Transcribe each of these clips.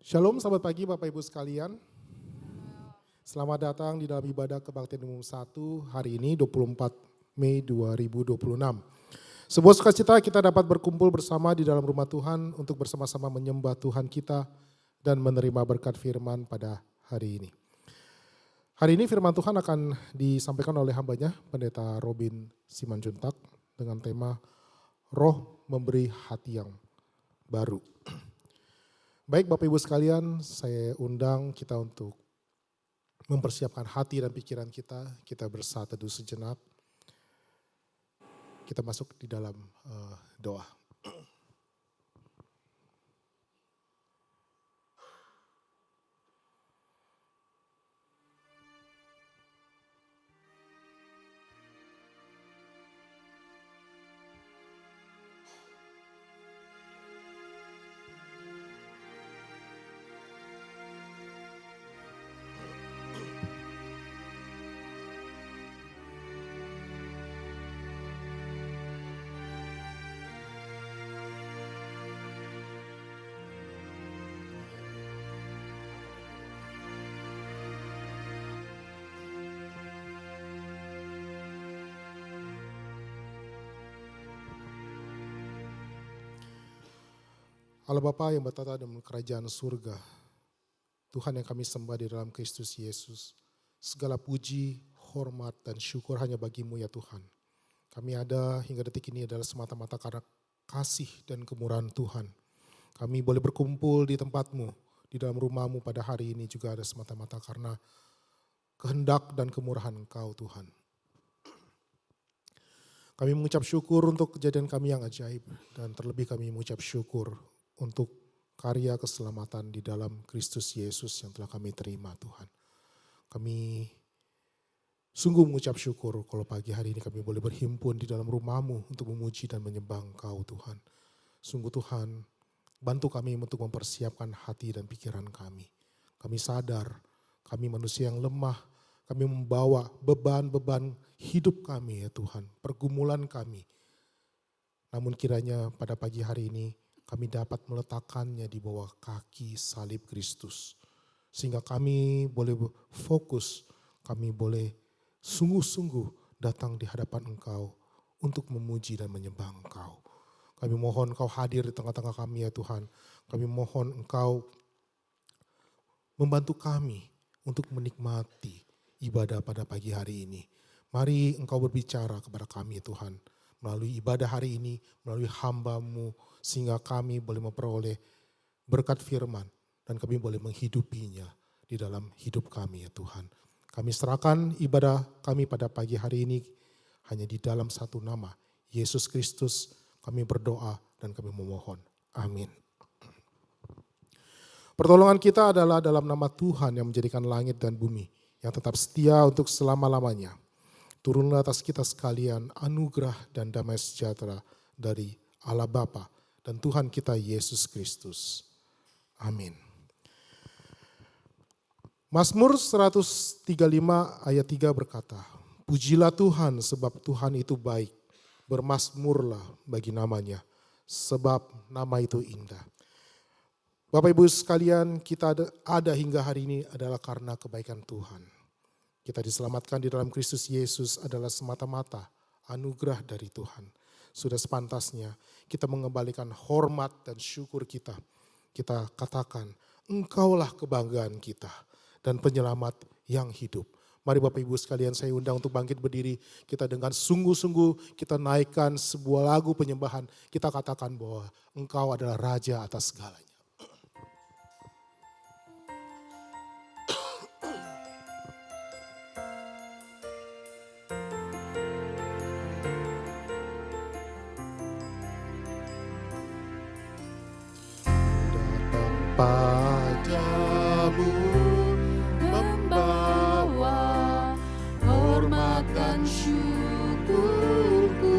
Shalom, selamat pagi Bapak Ibu sekalian. Selamat datang di dalam ibadah kebaktian umum 1 hari ini 24 Mei 2026. Sebuah sukacita kita dapat berkumpul bersama di dalam rumah Tuhan untuk bersama-sama menyembah Tuhan kita dan menerima berkat firman pada hari ini. Hari ini firman Tuhan akan disampaikan oleh hambanya Pendeta Robin Simanjuntak dengan tema Roh memberi hati yang baru. Baik Bapak Ibu sekalian, saya undang kita untuk mempersiapkan hati dan pikiran kita bersatu teduh sejenak. Kita masuk di dalam doa. Allah Bapa yang bertata dalam kerajaan surga, Tuhan yang kami sembah di dalam Kristus Yesus, segala puji, hormat, dan syukur hanya bagi-Mu ya Tuhan. Kami ada hingga detik ini adalah semata-mata karena kasih dan kemurahan Tuhan. Kami boleh berkumpul di tempat-Mu, di dalam rumah-Mu pada hari ini juga ada semata-mata karena kehendak dan kemurahan Engkau Tuhan. Kami mengucap syukur untuk kejadian kami yang ajaib dan terlebih kami mengucap syukur untuk karya keselamatan di dalam Kristus Yesus yang telah kami terima Tuhan. Kami sungguh mengucap syukur kalau pagi hari ini kami boleh berhimpun di dalam rumah-Mu untuk memuji dan menyembah Engkau Tuhan. Sungguh Tuhan, bantu kami untuk mempersiapkan hati dan pikiran kami. Kami sadar kami manusia yang lemah, kami membawa beban-beban hidup kami ya Tuhan, pergumulan kami. Namun kiranya pada pagi hari ini kami dapat meletakkannya di bawah kaki salib Kristus. Sehingga kami boleh fokus, kami boleh sungguh-sungguh datang di hadapan Engkau untuk memuji dan menyembah Engkau. Kami mohon Engkau hadir di tengah-tengah kami ya Tuhan. Kami mohon Engkau membantu kami untuk menikmati ibadah pada pagi hari ini. Mari Engkau berbicara kepada kami ya Tuhan. Melalui ibadah hari ini, melalui hamba-Mu, sehingga kami boleh memperoleh berkat firman dan kami boleh menghidupinya di dalam hidup kami ya Tuhan. Kami serahkan ibadah kami pada pagi hari ini hanya di dalam satu nama, Yesus Kristus. Kami berdoa dan kami memohon. Amin. Pertolongan kita adalah dalam nama Tuhan yang menjadikan langit dan bumi, yang tetap setia untuk selama-lamanya. Turunlah atas kita sekalian anugerah dan damai sejahtera dari Allah Bapa dan Tuhan kita Yesus Kristus. Amin. Mazmur 135 ayat 3 berkata, Pujilah Tuhan sebab Tuhan itu baik, bermazmurlah bagi namanya, sebab nama itu indah. Bapak Ibu sekalian, kita ada hingga hari ini adalah karena kebaikan Tuhan. Kita diselamatkan di dalam Kristus Yesus adalah semata-mata anugerah dari Tuhan. Sudah sepantasnya kita mengembalikan hormat dan syukur kita. Kita katakan, Engkaulah kebanggaan kita dan penyelamat yang hidup. Mari Bapak Ibu sekalian, saya undang untuk bangkit berdiri. Kita dengan sungguh-sungguh kita naikkan sebuah lagu penyembahan. Kita katakan bahwa Engkau adalah Raja atas segalanya. Padamu membawa hormat dan syukurku.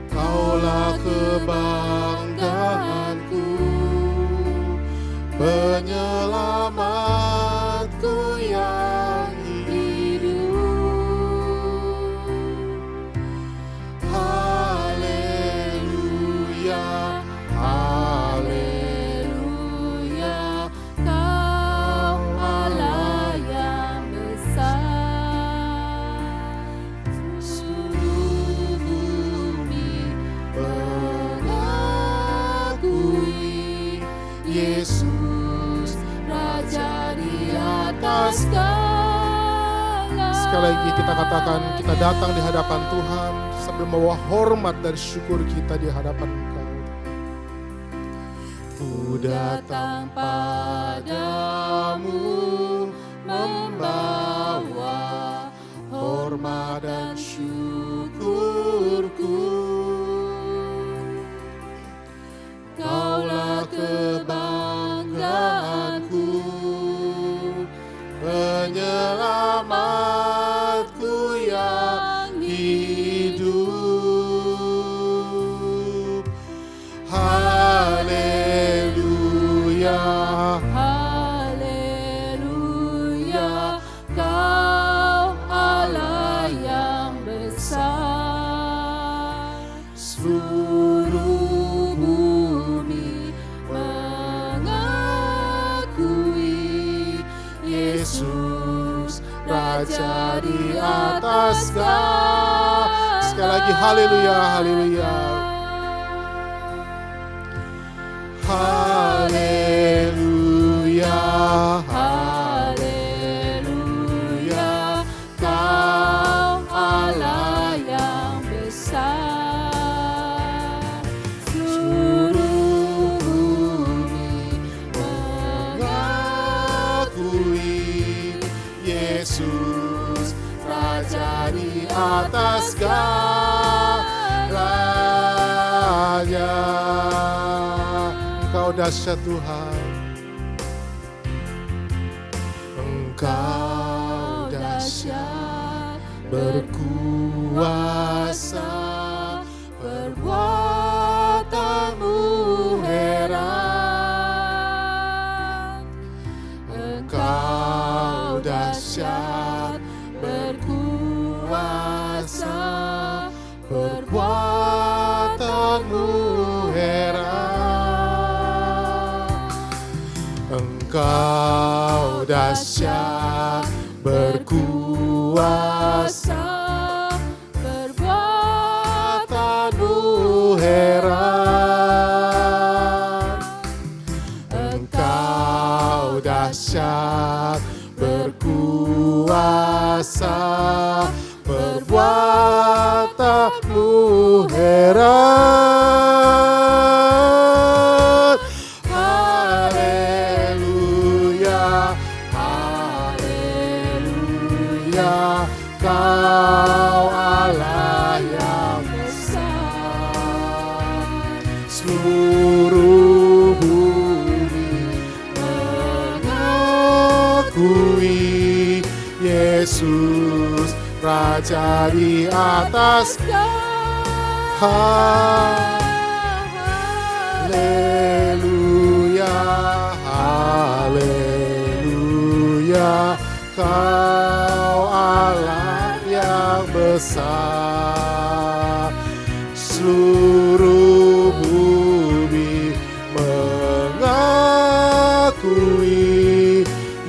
Kaulah kebanggaanku, penyelamatku yang hidup. Haleluya. lagi kita katakan, kita datang di hadapan Tuhan sambil membawa hormat dan syukur kita di hadapan Engkau. Ku datang padamu membawa hormat dan syukurku. Kaulah kebanggaanku, penyelamatku yang hidup. Haleluya, haleluya, Kau Allah yang besar. Seluruh bumi mengakui Yesus Raja di atas segala. Sekali lagi haleluya, haleluya. Haleluya, haleluya, Kau Allah yang besar. Seluruh bumi mengakui Yesus Raja di atas segalanya. Engkau dahsyat Tuhan, Engkau dahsyat, berkuasa, perbuatanmu heran. Engkau dahsyat, berkuasa, perbuatanmu heran. Engkau dahsyat, berkuasa, perbuatanmu heran. Engkau dahsyat, berkuasa, perbuatanmu heran. Haleluya, haleluya, Kau Allah yang besar. Seluruh bumi mengakui Yesus Raja di atas. Haleluya, haleluya, Kau Allah yang besar. Seluruh bumi mengakui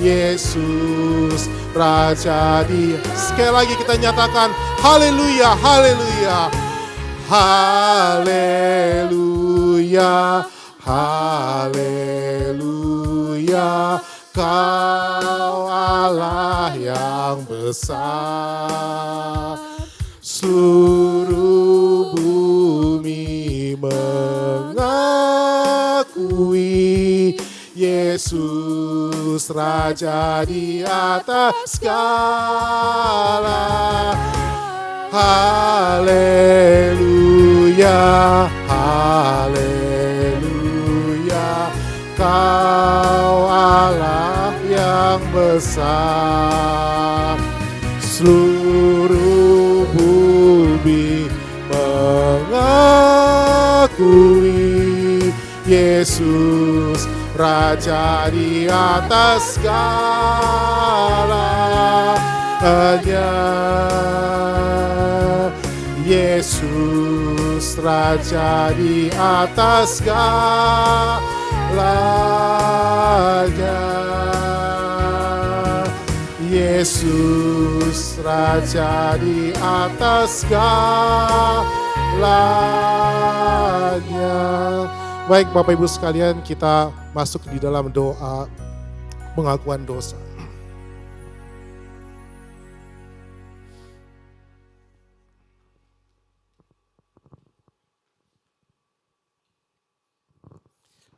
Yesus Raja di. Sekali lagi kita nyatakan haleluya, haleluya, haleluya, haleluya, Kau Allah yang besar. Seluruh bumi mengakui Yesus Raja di atas segala. Haleluya, haleluya, Kau Allah yang besar. Seluruh bumi mengakui Yesus Raja di atas segalanya. Yesus Raja di atas segalanya. Yesus Raja di atas segalanya. Baik Bapak Ibu sekalian, kita masuk di dalam doa pengakuan dosa.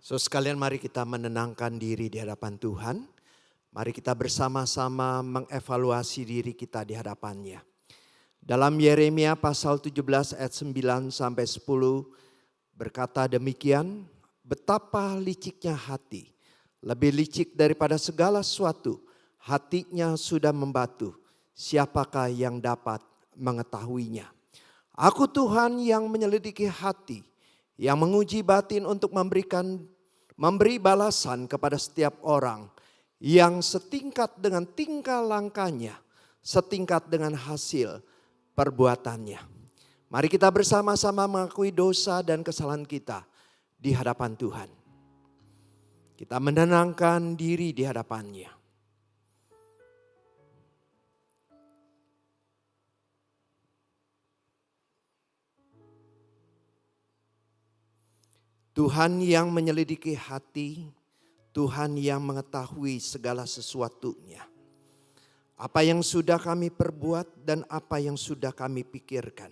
So sekalian mari kita menenangkan diri di hadapan Tuhan. Mari kita bersama-sama mengevaluasi diri kita di hadapannya. Dalam Yeremia pasal 17 ayat 9 sampai 10 berkata demikian, betapa liciknya hati, lebih licik daripada segala sesuatu, hatinya sudah membatu, siapakah yang dapat mengetahuinya? Aku Tuhan yang menyelidiki hati, yang menguji batin untuk memberi balasan kepada setiap orang yang setingkat dengan tingkah langkahnya, setingkat dengan hasil perbuatannya. Mari kita bersama-sama mengakui dosa dan kesalahan kita di hadapan Tuhan. Kita menenangkan diri di hadapannya. Tuhan yang menyelidiki hati, Tuhan yang mengetahui segala sesuatunya. Apa yang sudah kami perbuat dan apa yang sudah kami pikirkan.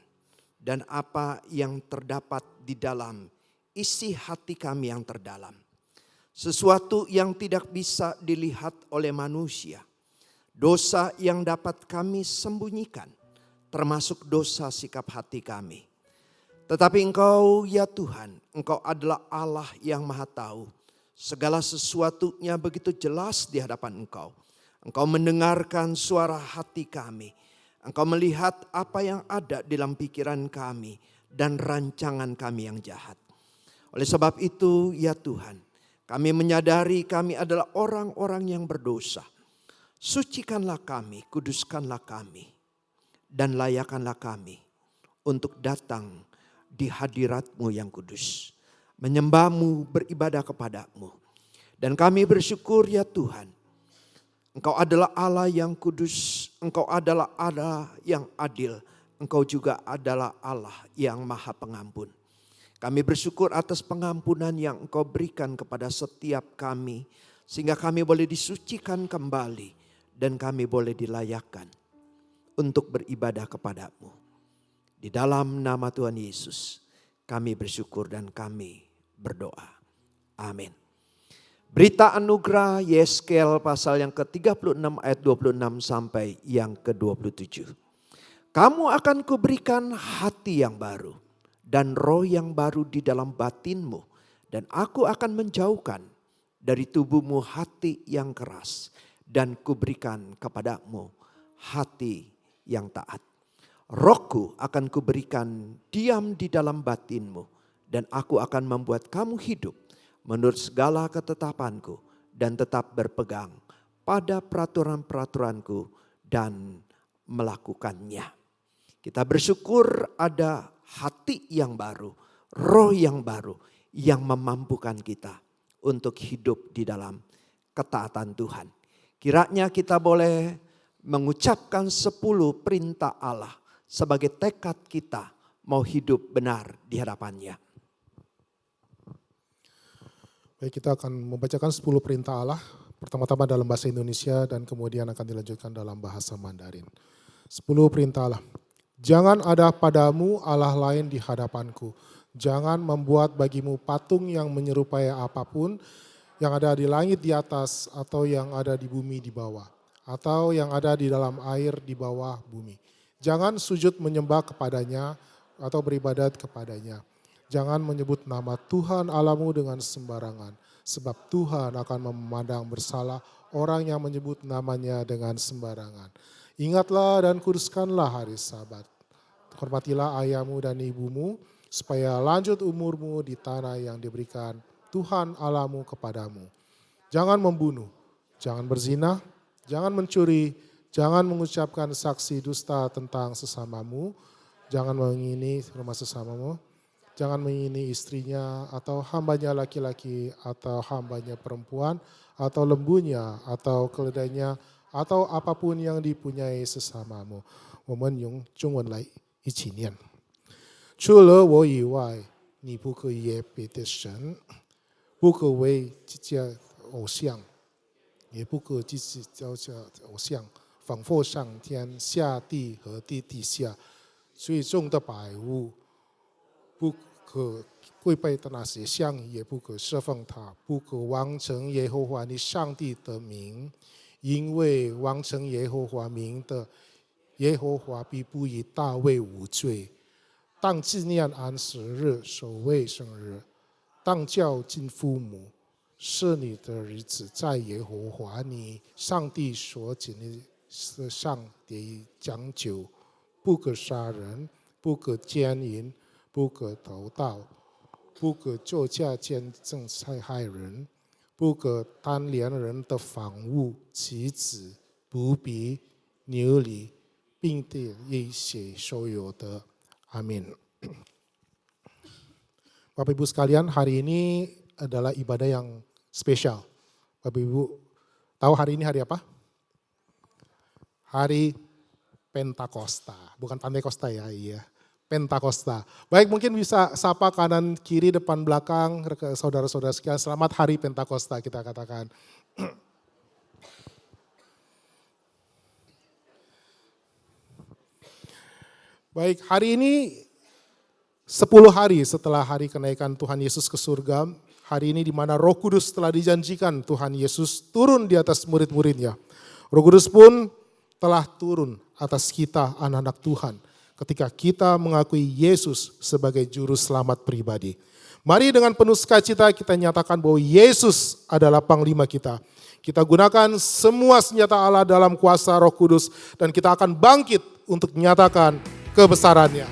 Dan apa yang terdapat di dalam isi hati kami yang terdalam. Sesuatu yang tidak bisa dilihat oleh manusia. Dosa yang dapat kami sembunyikan. Termasuk dosa sikap hati kami. Tetapi Engkau ya Tuhan, Engkau adalah Allah yang maha tahu. Segala sesuatunya begitu jelas di hadapan Engkau. Engkau mendengarkan suara hati kami. Engkau melihat apa yang ada dalam pikiran kami dan rancangan kami yang jahat. Oleh sebab itu ya Tuhan, kami menyadari kami adalah orang-orang yang berdosa. Sucikanlah kami, kuduskanlah kami, dan layakanlah kami untuk datang di hadirat-Mu yang kudus. Menyembah-Mu, beribadah kepada-Mu. Dan kami bersyukur ya Tuhan, Engkau adalah Allah yang kudus, Engkau adalah Allah yang adil, Engkau juga adalah Allah yang maha pengampun. Kami bersyukur atas pengampunan yang Engkau berikan kepada setiap kami, sehingga kami boleh disucikan kembali dan kami boleh dilayakkan untuk beribadah kepada-Mu. Di dalam nama Tuhan Yesus kami bersyukur dan kami berdoa. Amin. Berita anugerah Yeskel pasal yang ke-36 ayat 26 sampai yang ke-27. Kamu akan kuberikan hati yang baru dan roh yang baru di dalam batinmu. Dan aku akan menjauhkan dari tubuhmu hati yang keras. Dan kuberikan kepadamu hati yang taat. Rohku akan kuberikan diam di dalam batinmu. Dan aku akan membuat kamu hidup menurut segala ketetapanku dan tetap berpegang pada peraturan-peraturanku dan melakukannya. Kita bersyukur ada hati yang baru, roh yang baru yang memampukan kita untuk hidup di dalam ketaatan Tuhan. Kiranya kita boleh mengucapkan 10 perintah Allah sebagai tekad kita mau hidup benar di hadapannya. Baik, kita akan membacakan 10 perintah Allah. Pertama-tama dalam bahasa Indonesia dan kemudian akan dilanjutkan dalam bahasa Mandarin. 10 perintah Allah. Jangan ada padamu Allah lain di hadapanku. Jangan membuat bagimu patung yang menyerupai apapun yang ada di langit di atas atau yang ada di bumi di bawah. Atau yang ada di dalam air di bawah bumi. Jangan sujud menyembah kepadanya atau beribadat kepadanya. Jangan menyebut nama Tuhan Allahmu dengan sembarangan. Sebab Tuhan akan memandang bersalah orang yang menyebut namanya dengan sembarangan. Ingatlah dan kuduskanlah hari Sabat. Hormatilah ayahmu dan ibumu supaya lanjut umurmu di tanah yang diberikan Tuhan Allahmu kepadamu. Jangan membunuh, jangan berzina, jangan mencuri, jangan mengucapkan saksi dusta tentang sesamamu, jangan mengingini rumah sesamamu. Jangan mengingini istrinya atau hambanya laki-laki atau hambanya perempuan atau lembunya atau keledainya atau apapun yang dipunyai sesamamu. 我们用中文来一起念。除了我以外，你不可以别的神，不可为自家偶像，也不可自己造下偶像，仿佛上天下地和地底下最重的百物。不可跪拜的那些像，也不可侍奉他，不可妄称耶和华你上帝的名，因为妄称耶和华名的，耶和华必不以大卫无罪。当纪念安息日，守卫生日，当孝敬父母，是你的日子，在耶和华你上帝所拣的上得讲究，不可杀人，不可奸淫，不可偷盗，不可作假见证害害人，不可贪恋人的房屋、妻子、仆婢、牛驴，并对一切所有的。Amin. Bapak Ibu sekalian, hari ini adalah ibadah yang spesial. Bapak Ibu tahu hari ini hari apa? Hari Pentakosta, bukan Pantai Kosta ya, iya. Pentakosta. Baik, mungkin bisa sapa kanan kiri depan belakang saudara-saudara sekalian, selamat hari Pentakosta kita katakan. Baik, hari ini 10 hari setelah hari kenaikan Tuhan Yesus ke surga, hari ini di mana Roh Kudus telah dijanjikan Tuhan Yesus turun di atas murid-muridnya. Roh Kudus pun telah turun atas kita anak-anak Tuhan ketika kita mengakui Yesus sebagai juru selamat pribadi. Mari dengan penuh sukacita kita nyatakan bahwa Yesus adalah panglima kita. Kita gunakan semua senjata Allah dalam kuasa Roh Kudus dan kita akan bangkit untuk menyatakan kebesarannya.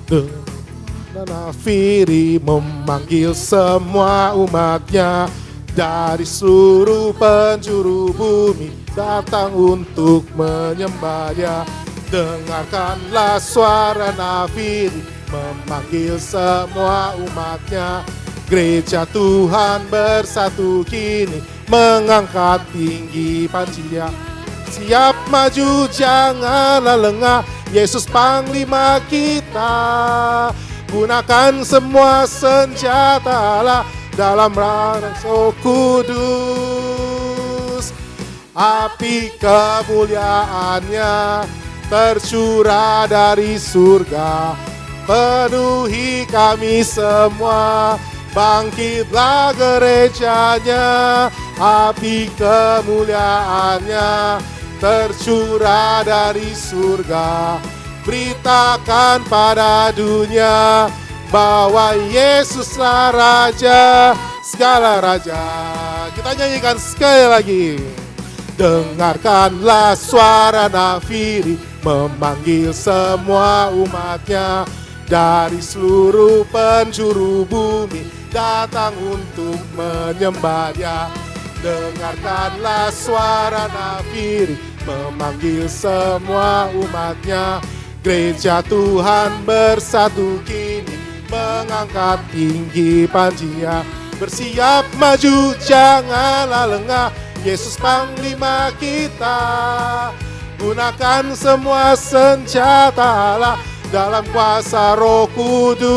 Dan Firi memanggil semua umatnya dari seluruh penjuru bumi datang untuk menyembahnya. Dengarkanlah suara Nafiri memanggil semua umatnya. Gereja Tuhan bersatu kini mengangkat tinggi pancinya. Siap maju janganlah lengah, Yesus panglima kita. Gunakan semua senjata Allah dalam rangka Roh Kudus. Api kemuliaannya tercurah dari surga, penuhi kami semua. Bangkitlah gerejanya, api kemuliaannya tercurah dari surga. Beritakan pada dunia bahwa Yesuslah Raja, segala Raja. Kita nyanyikan sekali lagi. Dengarkanlah suara Nafiri memanggil semua umatnya dari seluruh penjuru bumi datang untuk menyembahnya. Dengarkanlah suara Nafiri memanggil semua umatnya. Gereja Tuhan bersatu kini mengangkat tinggi pancinya. Bersiap maju janganlah lengah, Yesus panglima kita. Gunakan semua senjata Allah dalam kuasa Roh Kudus.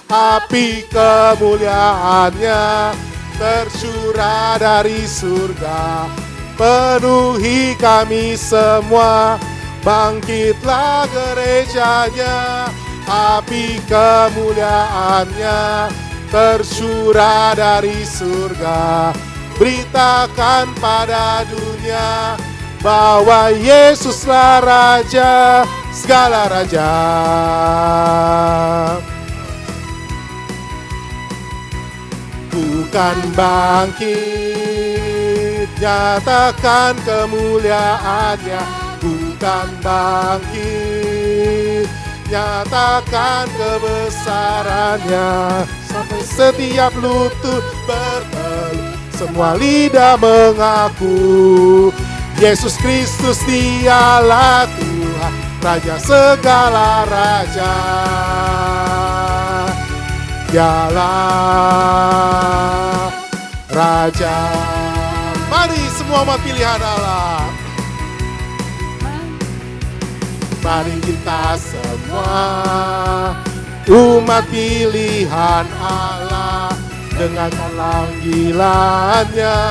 Api kemuliaannya tercurah dari surga, penuhi kami semua. Bangkitlah gerejanya, api kemuliaannya tercurah dari surga. Beritakan pada dunia bahwa Yesuslah Raja, segala Raja. Bukan bangkit, nyatakan kemuliaannya. Bukan bangkit, nyatakan kebesarannya. Sampai setiap lutut bertelut, semua lidah mengaku Yesus Kristus dialah Tuhan, Raja segala raja. Dialah Raja. Mari semua umat pilihan Allah. Mari kita semua umat pilihan Allah, dengarkan panggilannya.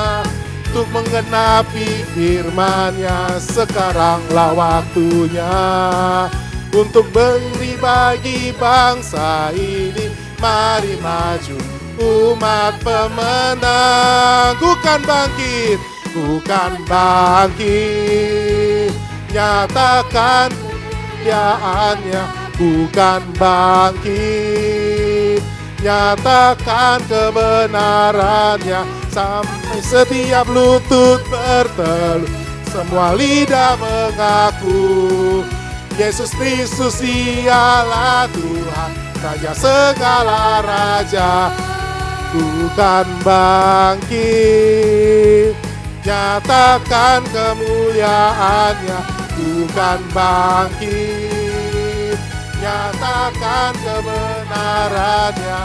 untuk menggenapi firman-Nya. Sekaranglah waktunya untuk beri bagi bangsa ini. Mari maju umat pemenang. Ku kan bangkit, nyatakan kemuliaan-Nya. Ku kan bangkit, nyatakan kebenaran-Nya. Sampai setiap lutut bertelut, semua lidah mengaku Yesus Kristus Dialah Tuhan, Raja segala raja. Ku kan bangkit, nyatakan kemuliaan-Nya. Ku kan bangkit, nyatakan kebenaran-Nya.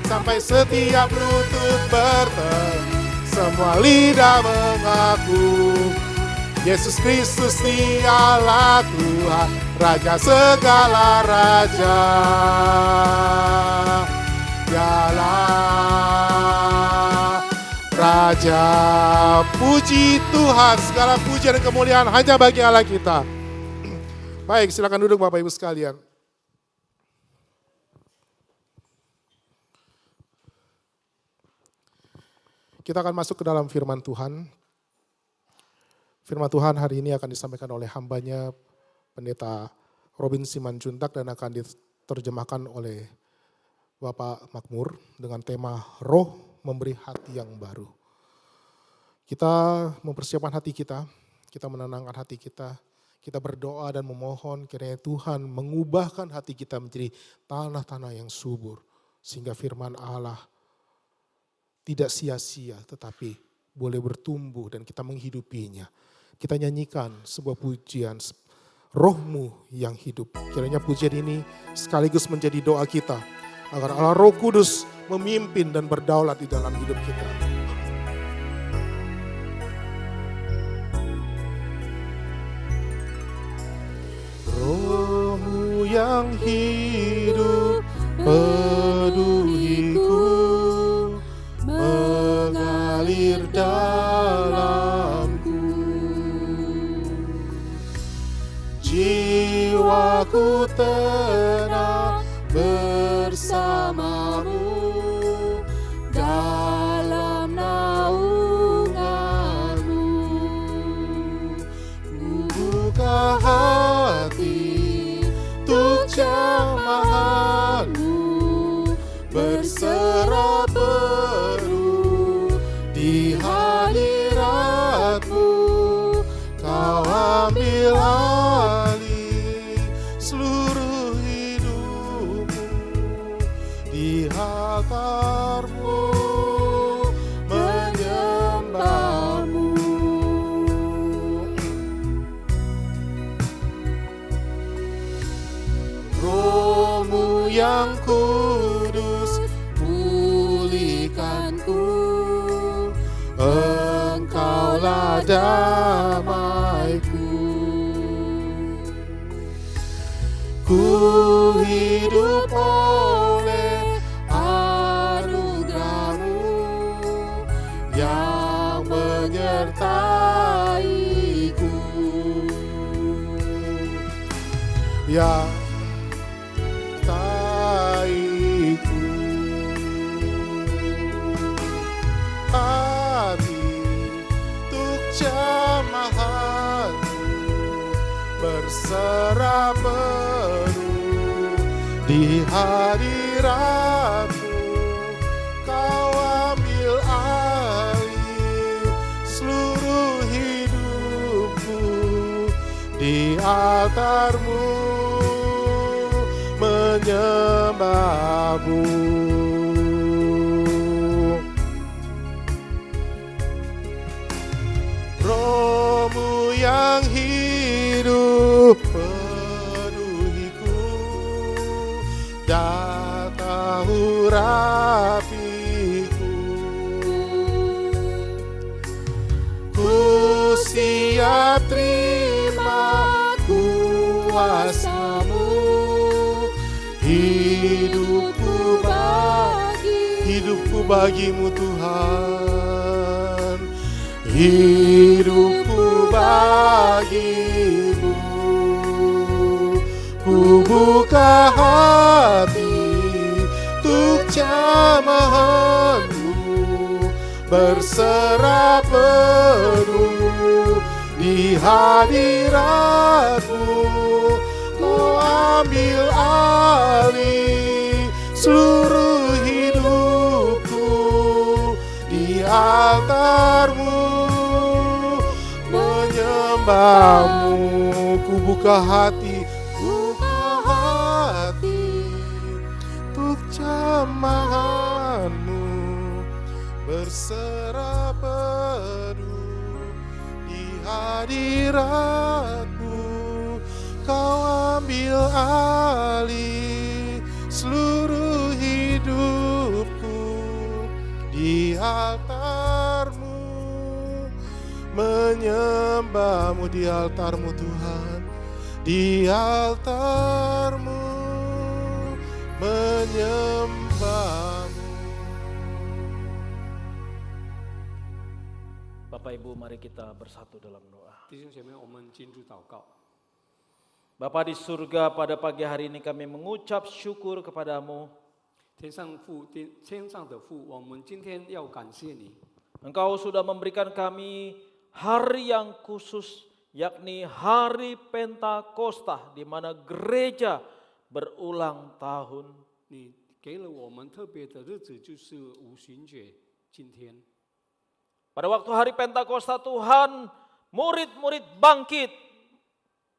Sampai setiap lutut bertelut, semua lidah mengaku Yesus Kristus Dialah Tuhan, Raja segala raja. Dialah Raja. Puji Tuhan, segala pujian dan kemuliaan hanya bagi Allah kita. Baik, silakan duduk Bapak Ibu sekalian. Kita akan masuk ke dalam firman Tuhan. Firman Tuhan hari ini akan disampaikan oleh hambanya Pendeta Robin Simanjuntak dan akan diterjemahkan oleh Bapak Makmur dengan tema Roh Memberi Hati yang Baru. Kita mempersiapkan hati kita menenangkan hati kita berdoa dan memohon kiranya Tuhan mengubahkan hati kita menjadi tanah-tanah yang subur. Sehingga firman Allah tidak sia-sia tetapi boleh bertumbuh dan kita menghidupinya. Kita nyanyikan sebuah pujian, Roh-Mu yang hidup. Kiranya pujian ini sekaligus menjadi doa kita agar Allah Roh Kudus memimpin dan berdaulat di dalam hidup kita. Roh-Mu yang hidup peduliku, mengalir dalamku. Jiwaku tenang bersamamu dalam naunganmu. Ku buka hati untuk jamahanmu, berserah penuh di hadiratmu. Kau ambil alih seluruh hidupmu, di altarmu menyembahmu. Roh-Mu yang kudus pulihkanku, Engkaulah damaiku. Ku hidup oleh anugerah-Mu yang menyertaiku. Ya taiku hati untuk jamahanmu, berserah penuh di hadiratmu. Kau ambil alih seluruh hidupku, di altarmu menyembahmu. Roh-Mu yang hidup penuhiku, datang urapiku. Ku siap terima kuasa-Mu, hidupku bagimu Tuhan. hidupku bagimu. Ku buka hati untuk jamahanmu, berserah penuh di hadiratmu. Kau ambil alih seluruh hidupku di altarmu, menyembahmu. Ku buka hati untuk jamahanmu, berserah penuh di hadiratmu. Kau ambil alih seluruh hidupku di altarmu, menyembahmu di altarmu Tuhan, di altarmu menyembahmu. Bapak Ibu, mari kita bersatu dalam doa. 弟兄姐妹，我们进入祷告。 Bapa di surga, pada pagi hari ini kami mengucap syukur kepadamu. 天上的父，我们今天要感谢你， Engkau sudah memberikan kami hari yang khusus, yakni hari Pentakosta, di mana gereja berulang tahun. 你给了我们特别的日子，就是五旬节。今天， Pada waktu hari Pentakosta Tuhan, murid-murid bangkit.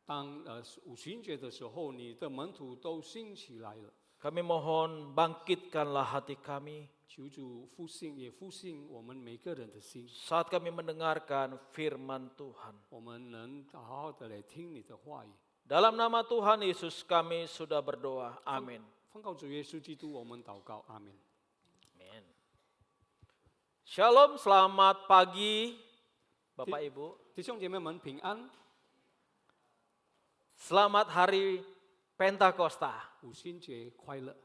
当五旬节的时候，你的门徒都兴起来了。 Kami mohon bangkitkanlah hati kami 求主复兴，也复兴我们每个人的心， saat kami mendengarkan firman Tuhan. 我们能好好的来听你的话语。 Dalam nama Tuhan Yesus kami sudah berdoa. Amin. 奉靠主耶稣基督，我们祷告，阿门。 Amin. Shalom, selamat pagi Bapak Ibu. 弟兄姐妹们平安， Selamat hari Pentakosta. 五旬节快乐。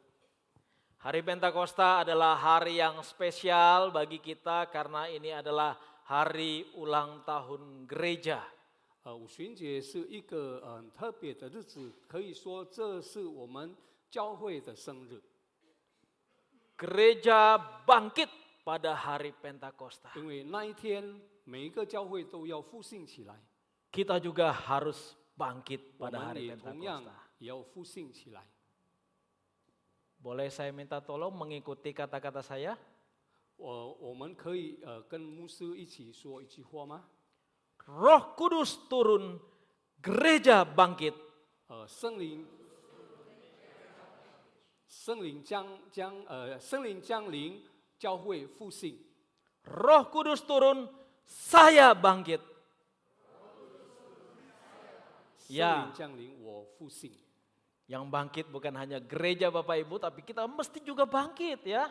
Hari Pentakosta adalah hari yang spesial bagi kita karena ini adalah hari ulang tahun gereja. 五旬节是一个很特别的日子，可以说这是我们教会的生日。 Gereja bangkit pada hari Pentakosta. 因为那一天每一个教会都要复兴起来， Kita juga harus bangkit 我 pada 们 hari 也同样 Pentakosta. 也要复兴起来。 Boleh saya minta tolong mengikuti kata-kata saya? 我们可以跟牧师一起说一句话吗？ Roh Kudus turun, gereja bangkit. 圣灵降临，教会复兴。 Roh Kudus turun, saya bangkit. 圣 Ya, 灵降临，我复兴。 yang bangkit bukan hanya gereja Bapak Ibu, tapi kita mesti juga bangkit ya.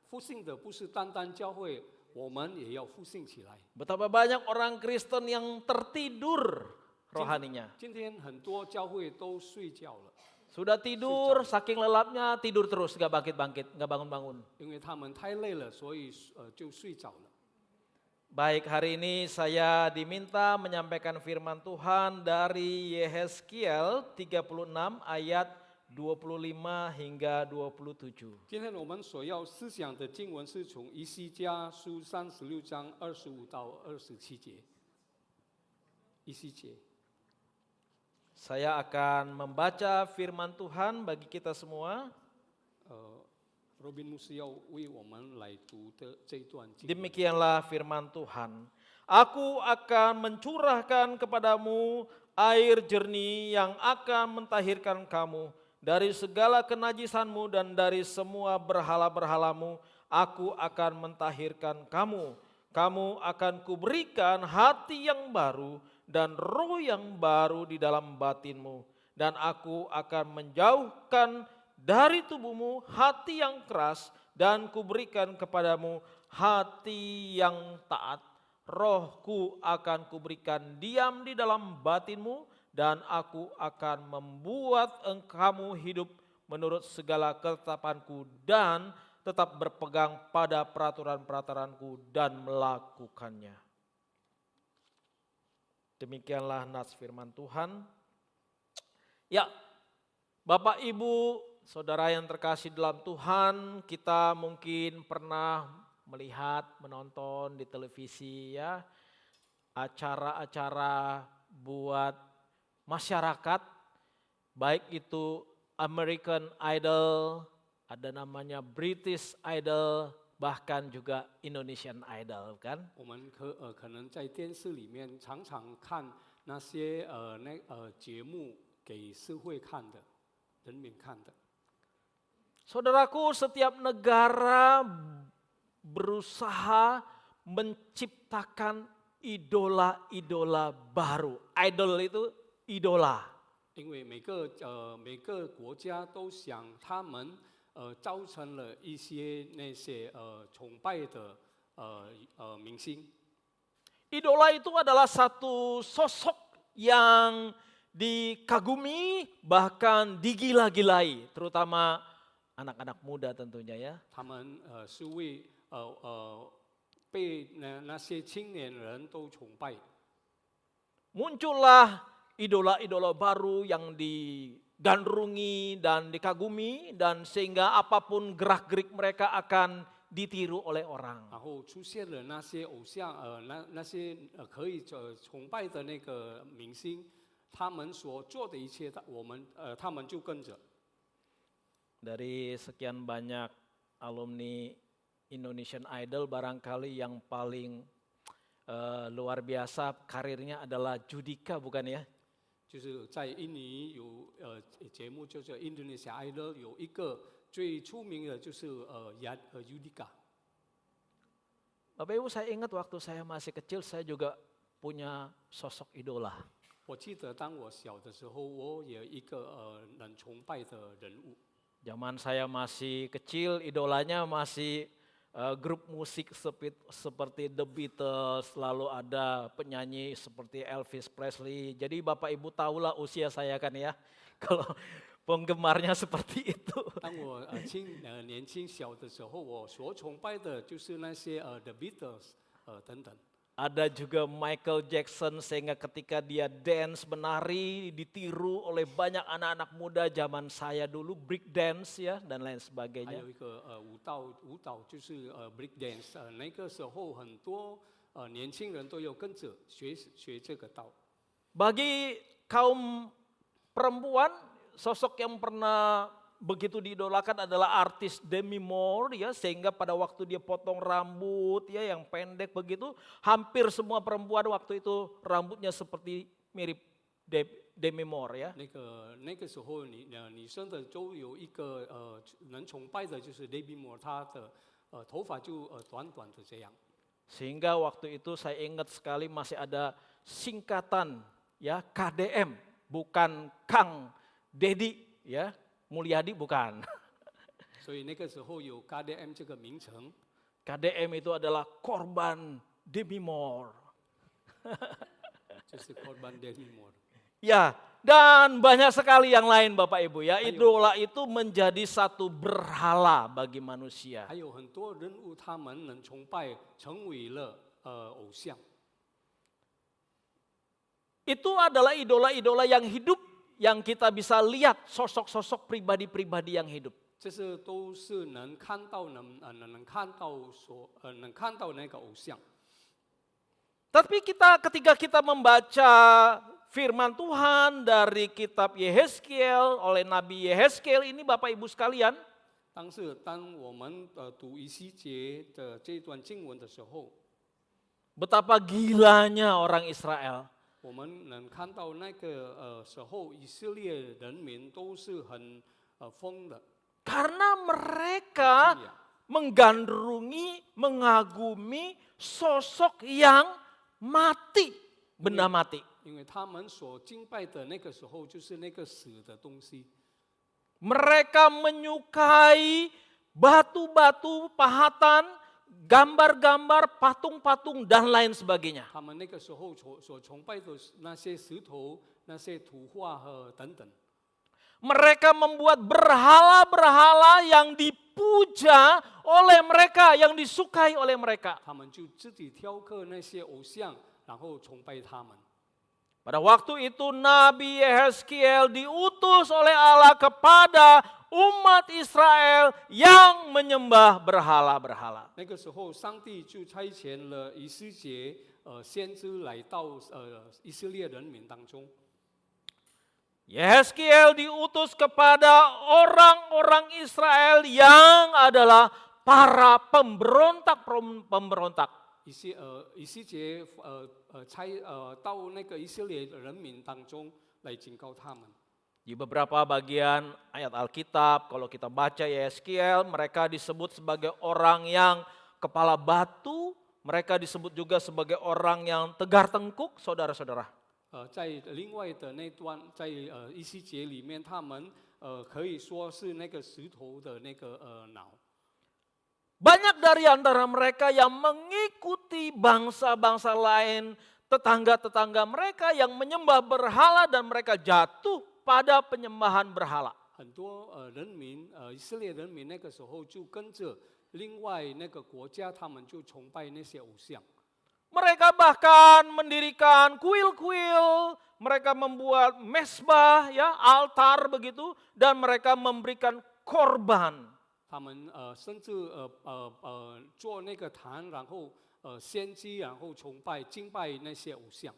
复兴的不是单单教会，我们也要复兴起来。 Betapa banyak orang Kristen yang tertidur rohaninya. 今天很多教会都睡觉了， Sudah tidur, saking lelapnya tidur terus, gak bangkit-bangkit, gak bangun-bangun. 因为他们太累了，所以就睡着了。 Baik, hari ini saya diminta menyampaikan firman Tuhan dari Yehezkiel 36 ayat 25 hingga 27. 今天我们所要思想的经文是从以西家书36章25到27节。以西结， Saya akan membaca firman Tuhan bagi kita semua. Robin 牧师要为我们来读的这一段经文。 Demikianlah firman Tuhan. Aku akan mencurahkan kepadamu air jernih yang akan mentahirkan kamu dari segala kenajisanmu dan dari semua berhala-berhalamu. Aku akan mentahirkan kamu. Kamu akan kuberikan hati yang baru dan roh yang baru di dalam batinmu. Dan aku akan menjauhkan dari tubuhmu hati yang keras dan kuberikan kepadamu hati yang taat. Rohku akan kuberikan diam di dalam batinmu dan aku akan membuat kamu hidup menurut segala ketetapanku dan tetap berpegang pada peraturan-peraturanku dan melakukannya. Demikianlah nas firman Tuhan. Ya, Bapak Ibu, saudara yang terkasih dalam Tuhan, kita mungkin pernah melihat, menonton di televisi ya, acara-acara buat masyarakat, baik itu American Idol, ada namanya British Idol, bahkan juga Indonesian Idol kan. 我们可能在电视里面常常看那些节目给社会看的、人民看的。 Saudaraku, setiap negara berusaha menciptakan idola-idola baru. Idol itu idola. 因为每个国家都想他们造成了一些那些崇拜的明星。 Idola itu adalah satu sosok yang dikagumi bahkan digila-gilai, terutama anak-anak muda tentunya ya. 他们是为被那些青年人都崇拜。 Muncullah idola-idola baru yang digandrungi dan dikagumi, dan sehingga apapun gerak-gerik mereka akan ditiru oleh orang. 然后出现了那些偶像，那些可以崇拜的那个明星，他们所做的一切，他们就跟着。 Dari sekian banyak alumni Indonesian Idol, barangkali yang paling luar biasa karirnya adalah Judika, bukan ya? 就是在印尼有节目叫做 Indonesia Idol， 有一个最出名的就是Yudika。 Bapak Ibu, saya ingat waktu saya masih kecil, saya juga punya sosok idola. 我记得当我小的时候，我有一个很崇拜的人物。 Zaman saya masih kecil, idolanya masih grup musik seperti The Beatles, lalu ada penyanyi seperti Elvis Presley. Jadi Bapak Ibu tahulah usia saya kan ya, kalau penggemarnya seperti itu. 当我年轻小的时候，我所崇拜的就是那些The Beatles 等等。 Ada juga Michael Jackson, sehingga ketika dia dance menari ditiru oleh banyak anak-anak muda zaman saya dulu, break dance ya dan lain 还 sebagainya. 有一个舞蹈就是 break dance， 那个时候很多年轻人都有跟着学这个道。 Bagi kaum perempuan, sosok yang pernah begitu diidolakan adalah artis Demi Moore ya, sehingga pada waktu dia potong rambut ya yang pendek begitu, hampir semua perempuan waktu itu rambutnya seperti mirip Demi Moore ya. 那个时候女生的都有一个能崇拜的就是 Demi Moore， 她的头发就短短的这样。 Sehingga waktu itu saya ingat sekali masih ada singkatan ya, KDM, bukan Kang Dedi ya, Mulyadi bukan. 所以那个时候有 KDM 这个名称， KDM itu adalah korban Demi Moore. 就是 korban Demi Moore。 Ya, dan banyak sekali yang lain Bapak Ibu ya. Idola itu menjadi satu berhala bagi manusia. 还有很多人物，他们能崇拜，成为了偶像。 Itu adalah idola-idola yang hidup, yang kita bisa lihat sosok-sosok pribadi-pribadi yang hidup. 这是都是能看到能看到那个偶像。 Tapi ketika kita membaca firman Tuhan dari kitab Yehezkiel oleh Nabi Yehezkiel ini Bapak Ibu sekalian, 但是当我们读以西结的这段经文的时候， betapa gilanya orang Israel. 我们能看到那个时候以色列人民都是很疯的， Karena mereka menggandrungi, mengagumi sosok yang mati, benda mati. 因为他们所敬拜的那个时候就是那个死的东西。 Mereka menyukai batu-batu pahatan, gambar-gambar, patung-patung dan lain sebagainya. 他们那个时候所崇拜的那些石头、那些图画和等等。 Mereka membuat berhala-berhala yang dipuja oleh mereka, yang disukai oleh mereka. 他们就自己雕刻那些偶像，然后崇拜他们。Pada waktu itu Nabi Yehezkiel diutus oleh Allah kepada umat Israel yang menyembah berhala-berhala. 那个时候，上帝就差遣了以斯结先知来到以色列人民当中。 Yehezkiel diutus kepada orang-orang Israel yang adalah para pemberontak-pemberontak. 以斯结到那个以色列人民当中来警告他们。 Di beberapa bagian ayat Alkitab, kalau kita baca Yehezkiel, mereka disebut sebagai orang yang kepala batu, mereka disebut juga sebagai orang yang tegar tengkuk, saudara-saudara. 在另外的那段，在以西结里面，他们可以说是那个石头的那个脑。 Banyak dari antara mereka yang mengikuti bangsa-bangsa lain, tetangga-tetangga mereka yang menyembah berhala dan mereka jatuh pada penyembahan berhala. 很多人民以色列人民那个时候就跟着另外那个国家，他们就崇拜那些偶像。 Mereka bahkan mendirikan kuil-kuil, mereka membuat mesbah, ya, altar begitu, dan mereka memberikan korban. 他们甚至做那个坛，然后献祭，然后崇拜敬拜那些偶像。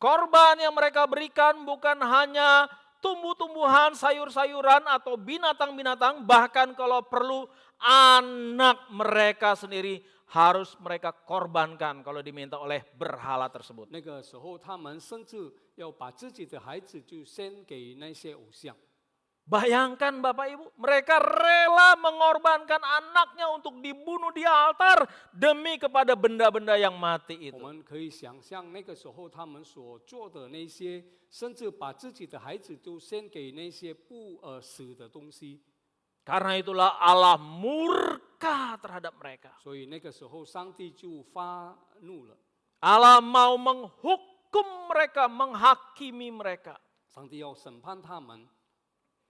Korban yang mereka berikan bukan hanya tumbuh-tumbuhan, sayur-sayuran atau binatang-binatang, bahkan kalau perlu anak mereka sendiri harus mereka korbankan kalau diminta oleh berhala tersebut. 那个时候，他们甚至要把自己的孩子就献给那些偶像。 Bayangkan Bapak Ibu, mereka rela mengorbankan anaknya untuk dibunuh di altar demi kepada benda-benda yang mati 我 itu. 们可以想象那个时候他们所做的那些，甚至把自己的孩子都献给那些不死的东西。 Karena itulah Allah murka terhadap mereka. 所以那个时候，上帝就发怒了， Allah mau menghukum mereka, menghakimi mereka. 上帝要审判他们。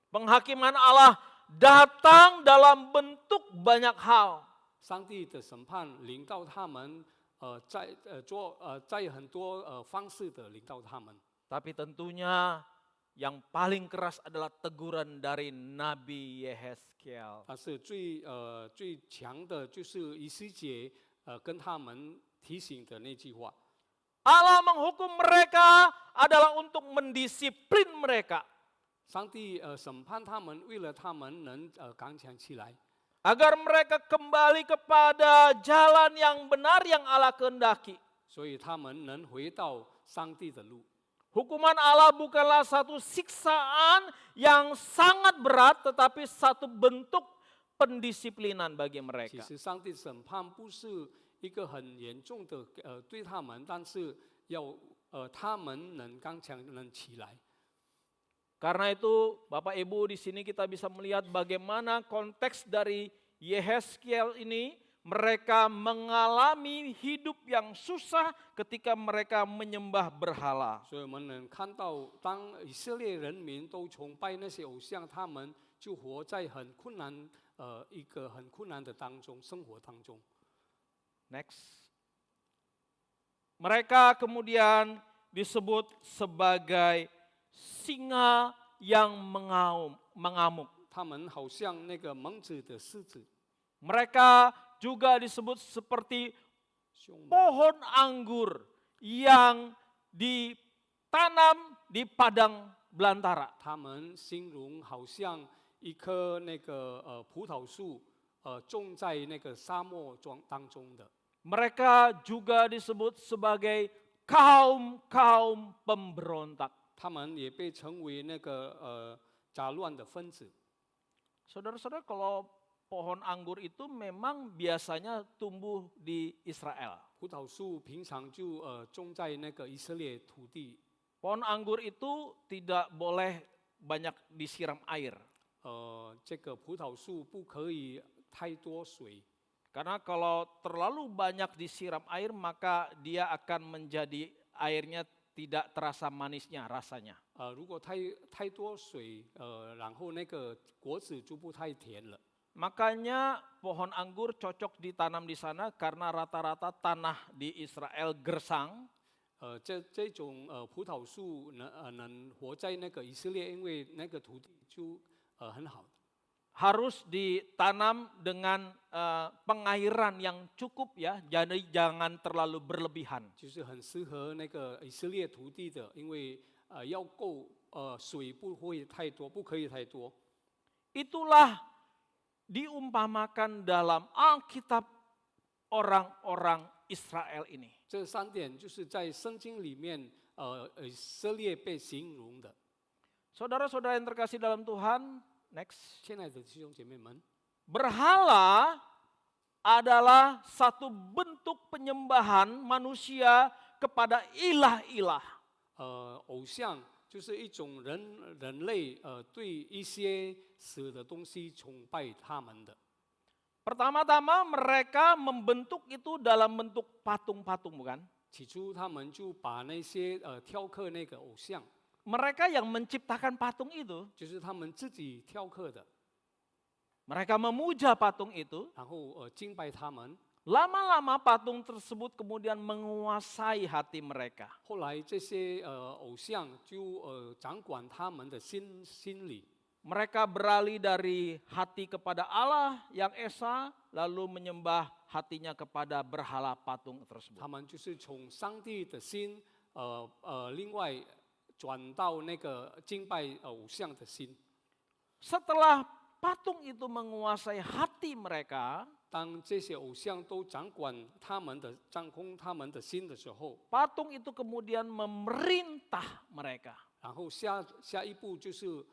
Penghakiman Allah datang dalam bentuk banyak hal. 上帝的审判临到他们，在很多方式的临到他们。 Tapi tentunya yang paling keras adalah teguran dari Nabi Yehezkiel. 但是最强的就是以西结跟他们提醒的那句话。 Allah menghukum mereka adalah untuk mendisiplin mereka. 上帝审判他们，为了他们能刚强起来， Agar mereka kembali kepada jalan yang benar yang Allah kehendaki. 所以他们能回到上帝的路。 Hukuman Allah bukanlah satu siksaan yang sangat berat, tetapi satu bentuk pendisiplinan bagi 其 mereka. 实上帝审判不是一个很严重的对他们，但是要他们能刚强能起来。 Karena itu Bapak Ibu di sini kita bisa melihat bagaimana konteks dari Yehezkiel ini, mereka mengalami hidup yang susah ketika mereka menyembah berhala. 所以我们能看到，当以色列人民都崇拜那些偶像，他们就活在很困难一个很困难的当中生活当中。 Next. Mereka kemudian disebut sebagai singa yang mengamuk. 他们好像那个猛子的狮子， Mereka juga disebut seperti 凶猛。 pohon anggur yang ditanam di padang belantara. 他们形容好像一棵那个葡萄树，种在那个沙漠当中的。 Mereka juga disebut sebagai kaum-kaum pemberontak. 他们也被称为那个杂乱的分子。 Saudara-saudara, kalau pohon anggur itu memang biasanya tumbuh di Israel. 葡萄树平常就种在那个以色列土地。 Pohon anggur itu tidak boleh banyak disiram air. 这个葡萄树不可以太多水， Karena kalau terlalu banyak disiram air maka dia akan menjadi airnya tidak terasa manisnya rasanya. 如果太多水，然后那个果子就不太甜了。 Makanya pohon anggur cocok ditanam di sana karena rata-rata tanah di Israel gersang. 这种葡萄树能活在那个以色列，因为那个土地就很好。 Harus ditanam dengan pengairan yang cukup ya, jadi jangan terlalu berlebihan. 就是很适合那个以色列土地的，因为要够水不会太多，不可以太多。 Itulah diumpamakan dalam Alkitab orang-orang Israel ini. 这3点就是在圣经里面以色列被形容的。 Saudara-saudara yang terkasih dalam Tuhan, next. 亲爱的弟兄姐妹们， Berhala adalah satu bentuk penyembahan manusia kepada ilah-ilah. 偶像就是一种人类对一些死的东西崇拜他们的。 Pertama-tama mereka membentuk itu dalam bentuk patung-patung, bukan? 起初他们就把那些雕刻那个偶像， Mereka yang menciptakan patung itu, 就是他们自己雕刻的， mereka memuja patung itu. 然后敬拜他们。 Lama-lama patung tersebut kemudian menguasai hati mereka. 后来这些偶像就掌管他们的心理， Mereka beralih dari hati kepada Allah yang esa, lalu menyembah hatinya kepada berhala patung tersebut. 他们就是从上帝的心另外转到那个敬拜偶像的心。 Setelah patung itu menguasai hati mereka, 当这些偶像都掌控他们的心的时候， patung itu kemudian memerintah mereka. 然后下一步就是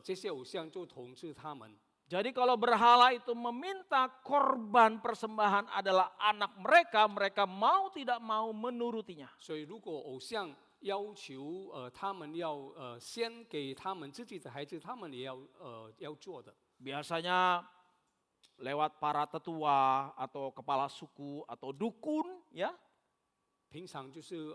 这些偶像就统治他们。 Jadi kalau berhala itu meminta korban persembahan adalah anak mereka, mereka mau tidak mau menurutinya. 所以如果偶像要求他们要先给他们自己的孩子，他们也要做的。 Biasanya lewat para tetua atau kepala suku atau dukun, ya. 平常就是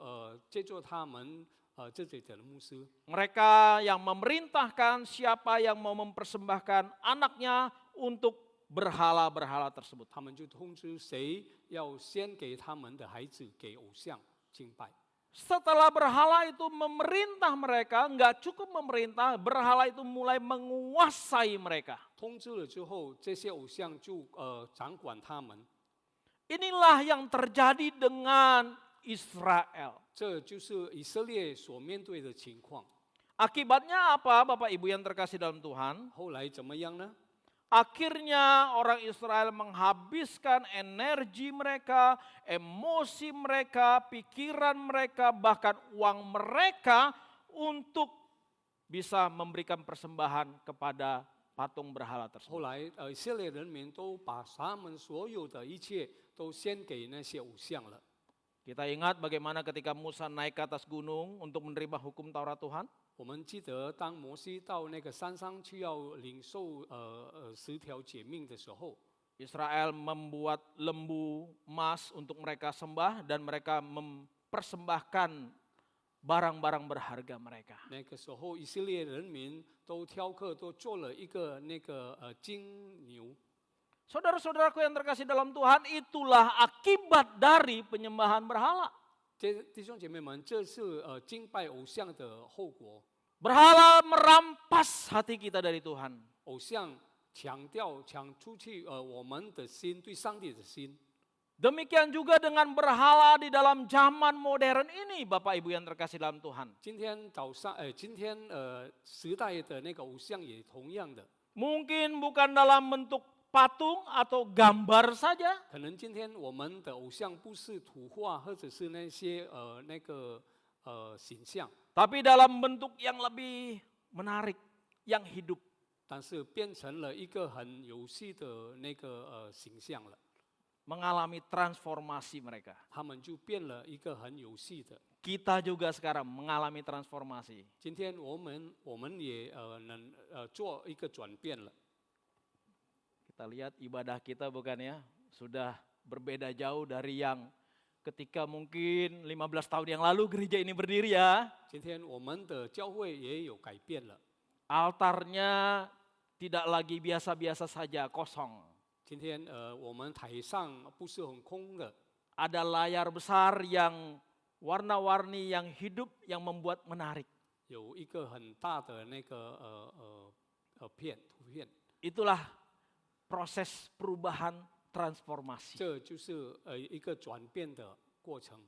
借助他们这里的牧师， Mereka yang memerintahkan siapa yang mau mempersembahkan anaknya untuk berhala-berhala tersebut. 他们就通知谁要先给他们的孩子给偶像敬拜。 Setelah berhala itu memerintah mereka, nggak cukup memerintah, berhala itu mulai menguasai mereka. 通知了之后，这些偶像就掌管他们。 Inilah yang terjadi dengan Israel. 这就是以色列所面对的情况。 Akibatnya apa, Bapak Ibu yang terkasih dalam Tuhan? 后来怎么样呢？ Akhirnya orang Israel menghabiskan energi mereka, emosi mereka, pikiran mereka, bahkan uang mereka untuk bisa memberikan persembahan kepada patung berhala 后 tersebut. 来以色列人民都把他们所有的一切都献给那些偶像了。 Kita ingat bagaimana ketika Musa naik ke atas gunung untuk menerima hukum Taurat Tuhan. 我们记得，当摩西到那个山上去要领受10条诫命的时候， Israel membuat lembu emas untuk mereka sembah dan mereka mempersembahkan barang-barang berharga mereka. 那个时候以色列人民都雕刻，都做了一个那个金牛。 Saudara-saudaraku yang terkasih dalam Tuhan, itulah akibat dari penyembahan berhala. 弟兄姐妹们，这是敬拜偶像的后果。 Berhala merampas hati kita dari Tuhan. 偶像抢出去我们的心，对上帝的心。 Demikian juga dengan berhala di dalam zaman modern ini, Bapak Ibu yang terkasih dalam Tuhan. 今天时代的那个偶像也同样的。 Mungkin bukan dalam bentuk patung atau gambar saja, 可能今天我们的偶像不是图画，或者是那些形象， tapi dalam bentuk yang lebih menarik, yang hidup. 但是变成了一个很有趣的那个形象了。 Mengalami transformasi mereka. 他们就变了一个很有趣的。 Kita juga sekarang mengalami transformasi. 今天我们也能做一个转变了。 Kita lihat ibadah kita bukan ya, sudah berbeda jauh dari yang ketika mungkin 15 tahun yang lalu gereja ini berdiri ya. 今天我们的教会也有改变了。 Altarnya tidak lagi biasa-biasa saja, kosong. 今天我们台上不是很空的， Ada layar besar yang warna-warni yang hidup yang membuat menarik. 有一个很大的那个图片， Itulah proses perubahan transformasi. 这就是一个转变的过程。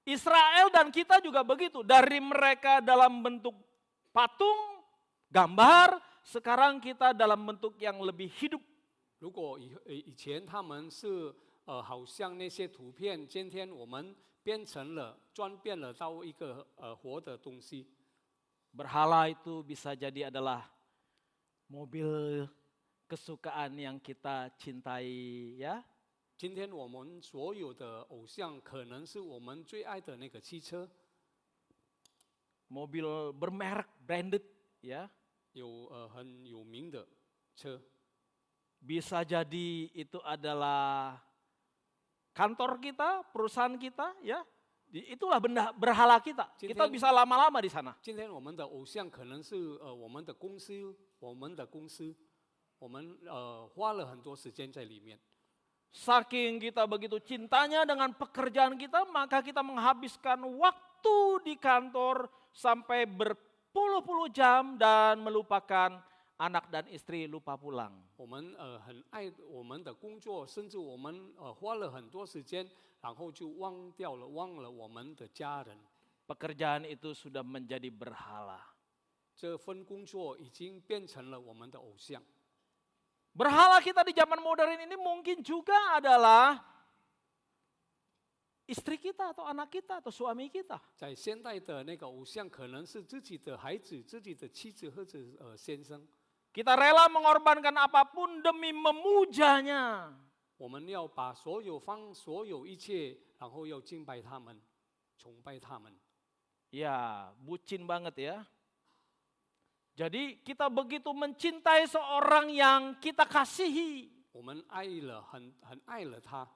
Israel dan kita juga begitu. Dari mereka dalam bentuk patung, gambar, sekarang kita dalam bentuk yang lebih hidup. 如果以前他们是好像那些图片，今天我们变成了转变了到一个活的东西。 Berhala itu bisa jadi adalah mobil kesukaan yang kita cintai, ya. 今天我们所有的偶像，可能是我们最爱的那个汽车， Mobil bermerek, branded, ya. 有很有名的车， Bisa jadi itu adalah kantor kita, perusahaan kita, ya. Itulah benda berhala kita. Kita bisa lama-lama di sana. 今天我们的偶像可能是我们的公司，我们们花了很多时间在里面。 Saking kita begitu cintanya dengan pekerjaan kita, maka kita menghabiskan waktu di kantor sampai berpuluh-puluh jam dan melupakan anak dan istri, lupa pulang. 我们很爱我们的工作，甚至我们花了很多时间，然后就忘了我们的家人。 Pekerjaan itu sudah menjadi berhala. 这份工作已经变成了我们的偶像。 Berhala kita di zaman modern ini mungkin juga adalah istri kita atau anak kita atau suami kita. 在现代的那个偶像，可能是自己的孩子、自己的妻子或者先生。 Kita rela mengorbankan apapun demi memujanya. 我们要把所有一切，然后要敬拜他们、崇拜他们。 Ya, bucin banget ya. Jadi kita begitu mencintai seorang yang kita kasihi. 我们很爱了他。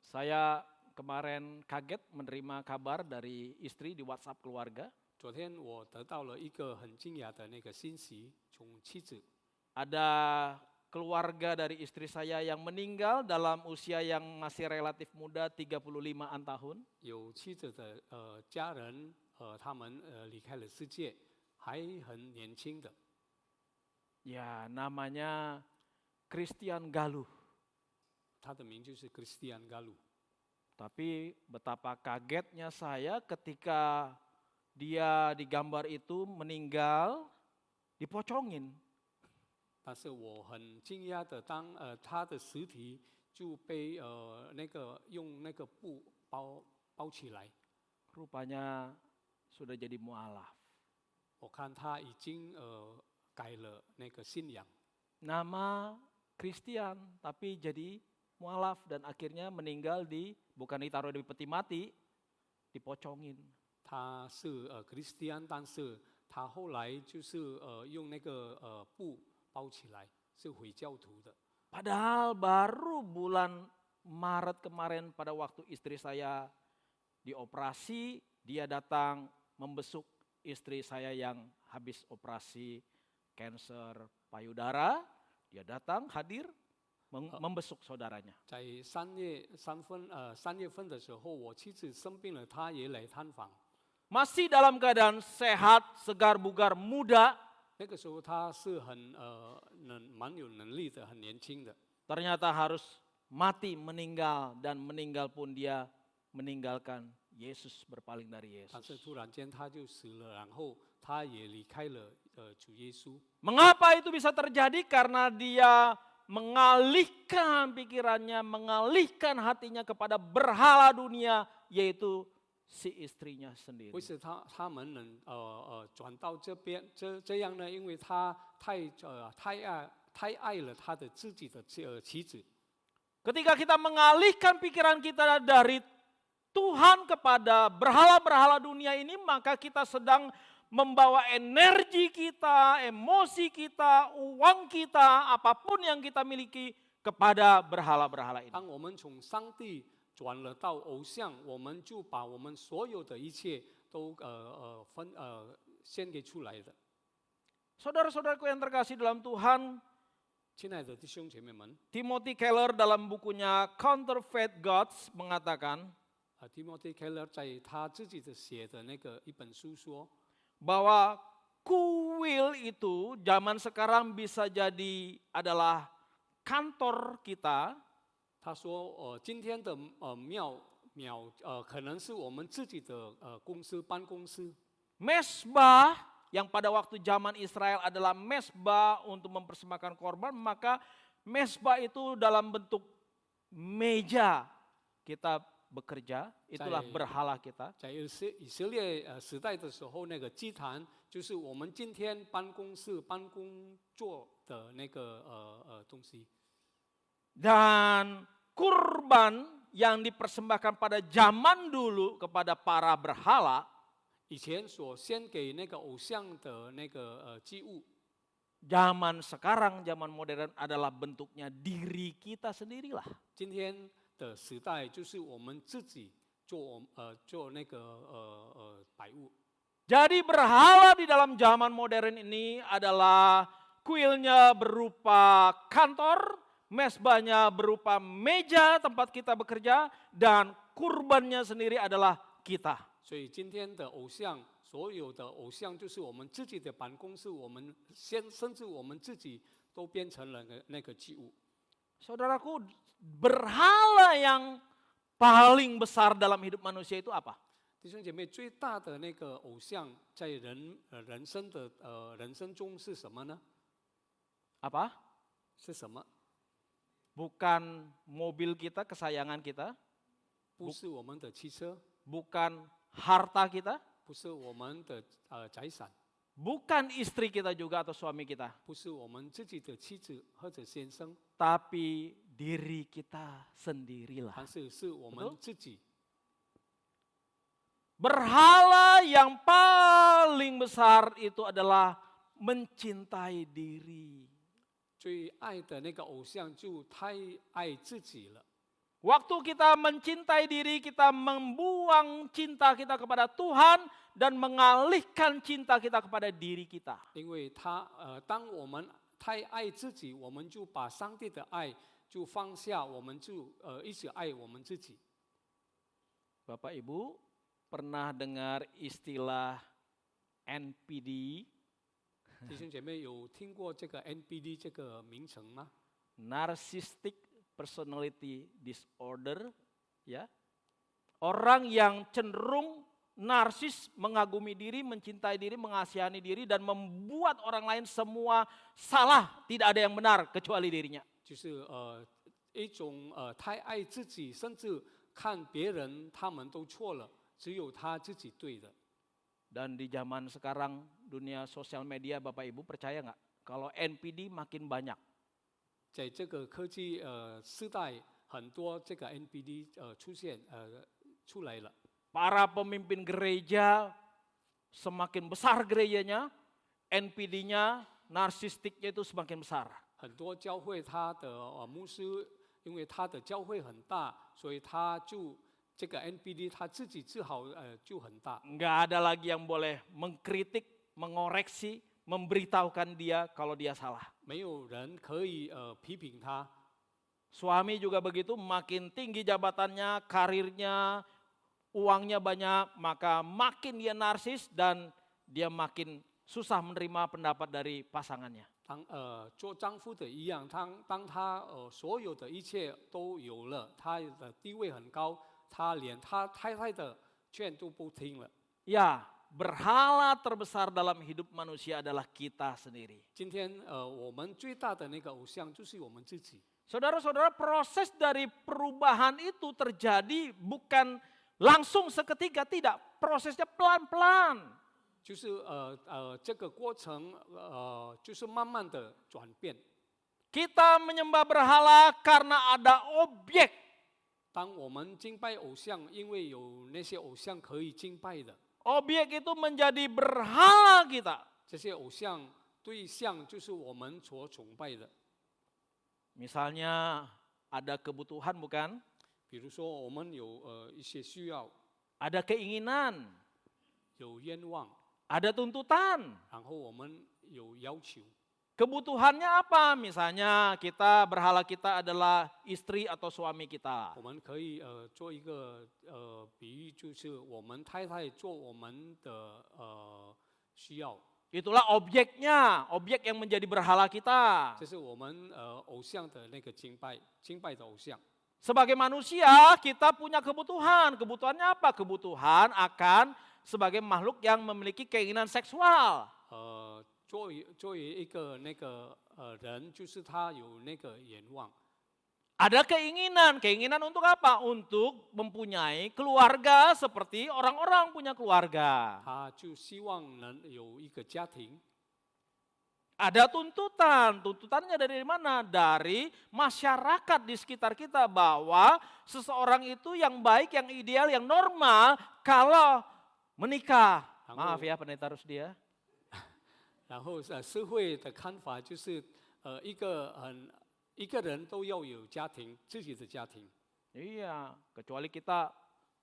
Saya kemarin kaget menerima kabar dari istri di WhatsApp keluarga. 昨天我得到了一个很惊讶的那个信息，从妻子。 Ada keluarga dari istri saya yang meninggal dalam usia yang masih relatif muda, 35-an tahun. 有妻子的家人他们离开了世界，还很年轻的。 Ya, namanya Christian Galuh. 他的名就是 Christian Galuh。 Tapi betapa kagetnya saya ketika dia di gambar itu meninggal, dipocongin. 但是我很惊讶的，当他的尸体就被用那个布包起来。 Rupanya sudah jadi mualaf. 我看他已经改了那个信仰， Nama Christian tapi jadi mualaf dan akhirnya meninggal bukan ditaruh di peti mati, dipocongin. 他是Christian， 但是他后来就是用那个布包起来，是回教徒的。 Padahal baru bulan Maret kemarin pada waktu istri saya dioperasi, dia datang membesuk istri saya yang habis operasi kanker payudara, dia datang hadir membesuk saudaranya. 在3月份的时候，我妻子生病了，她也来探访。 Masih dalam keadaan sehat, segar, bugar, muda. 那个时候她是蛮有能力的，很年轻的。 Ternyata harus mati, meninggal, dan meninggal pun dia meninggalkan Yesus, berpaling dari 但是 Yesus. 突然间她就死了，然后她也离开了主耶稣。 Mengapa itu bisa terjadi? Karena dia mengalihkan pikirannya, mengalihkan hatinya kepada berhala dunia, yaitu si istrinya sendiri. 为什么他们能转到这边这样呢？因为他太爱了他的自己的妻子。 Ketika kita mengalihkan pikiran kita dari Tuhan kepada berhala-berhala dunia ini, maka kita sedang membawa energi kita, emosi kita, uang kita, apapun yang kita miliki kepada berhala-berhala ini. 当我们从上帝转了到偶像，我们就把我们所有的一切都献给出来的。 Saudara-saudaraku yang terkasih dalam Tuhan, 亲爱的弟兄姐妹们， Timothy Keller dalam bukunya Counterfeit Gods mengatakan, Timothy Keller 在他自己的写的那个一本书说， bahwa kuil itu zaman sekarang bisa jadi adalah kantor kita, 他说今天的可能是我们自己的公司办公室， mesbah yang pada waktu zaman Israel adalah mesbah untuk mempersembahkan korban, maka mesbah itu dalam bentuk meja kita bekerja, itulah berhala kita. 在以色列时代的时候，那个祭坛就是我们今天办公室办公做的那个东西。 Dan kurban yang dipersembahkan pada zaman dulu kepada para berhala, 以前所献给那个偶像的那个祭物， zaman sekarang, zaman modern adalah bentuknya diri kita sendirilah. 今天的时代就是我们自己做那个摆物。 Jadi berhala di dalam zaman modern ini adalah kuilnya berupa kantor, mesbahnya berupa meja tempat kita bekerja, dan kurbannya sendiri adalah kita. 所以今天的偶像，所有的偶像就是我们自己的办公室，我们甚至我们自己都变成了那个祭物。 Saudaraku, berhala yang paling besar dalam hidup manusia itu apa? 弟兄姐妹，最大的那个偶像在人生中是什么呢？ Apa? 是什么？ Bukan mobil kita, kesayangan kita, 不是我们的汽车， bukan harta kita, 不是我们的财产， bukan istri kita juga atau suami kita, 不是我们自己的妻子或者先生， tapi diri kita sendirilah. 但是我们自己。 Berhala yang paling besar itu adalah mencintai diri. 最爱的那个偶像就太爱自己了。 Waktu kita mencintai diri, kita membuang cinta kita kepada Tuhan dan mengalihkan cinta kita kepada diri kita. 因为当我们太爱自己，我们就把上帝的爱就放下，我们就一直爱我们自己。 Bapak Ibu pernah dengar istilah NPD, 弟兄姐妹有听过这个 NPD 这个名称吗？ Narcissistic Personality Disorder, ya. Orang yang cenderung narsis, mengagumi diri, mencintai diri, mengasihani diri, dan membuat orang lain semua salah, tidak ada yang benar kecuali dirinya. 就是一种太爱自己，甚至看别人他们都错了，只有他自己对的。 Dan di zaman sekarang dunia sosial media, Bapak Ibu percaya nggak kalau NPD makin banyak? 在这个科技时代，很多这个 NPD 出来了。 Para pemimpin gereja semakin besar gerejanya, NPD-nya, narsistiknya itu semakin besar. 很多教会他的牧师，因为他的教会很大，所以他就这个 NPD 他自己治好就很大。 Nggak ada lagi yang boleh mengkritik, mengoreksi, memberitahukan dia kalau dia salah. 没有人可以批评他。 Suami juga begitu, makin tinggi jabatannya, karirnya, uangnya banyak, maka makin dia narsis dan dia makin susah menerima pendapat dari pasangannya. 做丈夫的一样，当他所有的一切都有了，他的地位很高，他连他太太的劝都不听了。 Ya, berhala terbesar dalam hidup manusia adalah kita sendiri. 今天我们最大的那个偶像就是我们自己。 Saudara-saudara, proses dari perubahan itu terjadi bukan langsung seketika, tidak. Prosesnya pelan-pelan. 就是这个过程就是慢慢的转变。 Kita menyembah berhala karena ada objek. 当我们敬拜偶像，因为有那些偶像可以敬拜的， Objek itu menjadi berhala kita. 这些偶像对象就是我们所崇拜的。 Misalnya ada kebutuhan bukan? 比如说，我们有一些需要， Ada keinginan, 有愿望， ada tuntutan. 然后我们有要求。Kebutuhannya apa? Misalnya berhala kita adalah istri atau suami kita. 我们可以做一个比喻，就是我们太太做我们的需要， Itulah objeknya, objek yang menjadi berhala kita. 这是我们偶像的那个敬拜的偶像。 Sebagai manusia kita punya kebutuhan. Kebutuhannya apa? Kebutuhan akan sebagai makhluk yang memiliki keinginan seksual. 作为一个那个人，就是他有那个愿望， Ada keinginan untuk apa? Untuk mempunyai keluarga seperti orang-orang punya keluarga. 他就希望能有一个家庭。 Ada tuntutannya dari mana? Dari masyarakat di sekitar kita bahwa seseorang itu yang baik, yang ideal, yang normal kalau menikah. Maaf ya pendeta Rusdia. 然后社会的看法就是一个人都要有家庭，自己的家庭。 Iya, kecuali kita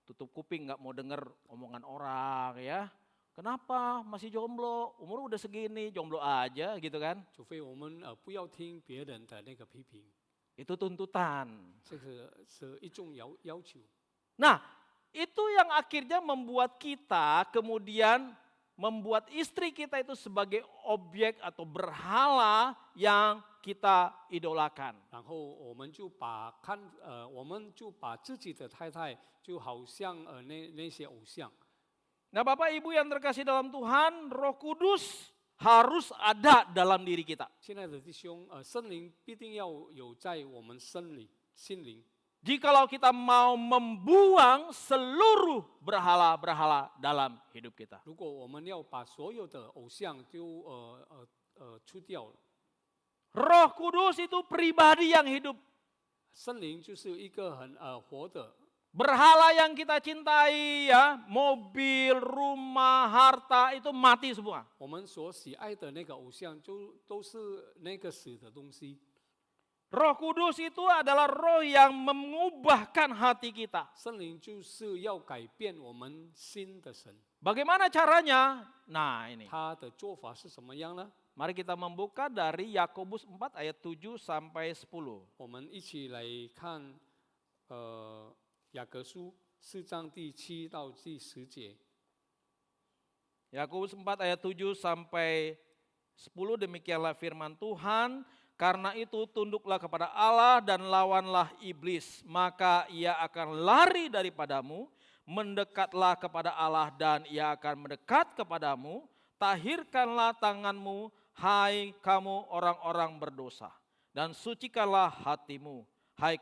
tutup kuping nggak mau dengar omongan orang ya. Kenapa masih jomblo? Umur udah segini, jomblo aja gitu kan. 除非我们不要听别人的那个批评， Itu tuntutan. 这个是一种要求。 Nah, itu yang akhirnya membuat kita kemudian membuat istri kita itu sebagai objek atau berhala yang kita idolakan. 然后我们就把自己的太太就好像那些偶像。 Nah Bapak Ibu yang terkasih dalam Tuhan, Roh Kudus harus ada dalam diri kita. 亲爱的弟兄，圣灵必定要有在我们心灵。 Jikalau kita mau membuang seluruh berhala-berhala dalam hidup kita. 如果我们要把所有的偶像就除掉了， Roh Kudus itu pribadi yang hidup. 圣灵就是一个很活的。 Berhala yang kita cintai ya, mobil, rumah, harta itu mati semua. 我们所喜爱的那个偶像，都是那个死的东西。 Roh Kudus itu adalah roh yang mengubahkan hati kita. 圣灵就是要改变我们心的神。 Bagaimana caranya? Nah ini. 他的做法是什么样呢？ Mari kita membuka dari Yakobus 4 ayat 7 sampai 10. 我们一起来看雅各书4章第7到第10节。 Yakobus 4 ayat 7 sampai 10 demikianlah firman Tuhan. Karena itu tunduklah kepada Allah dan lawanlah iblis, maka ia akan lari daripadamu. Mendekatlah kepada Allah dan ia akan mendekat kepadamu. Tahirkanlah tanganmu, hai kamu orang-orang berdosa, dan sucikanlah hatimu, hai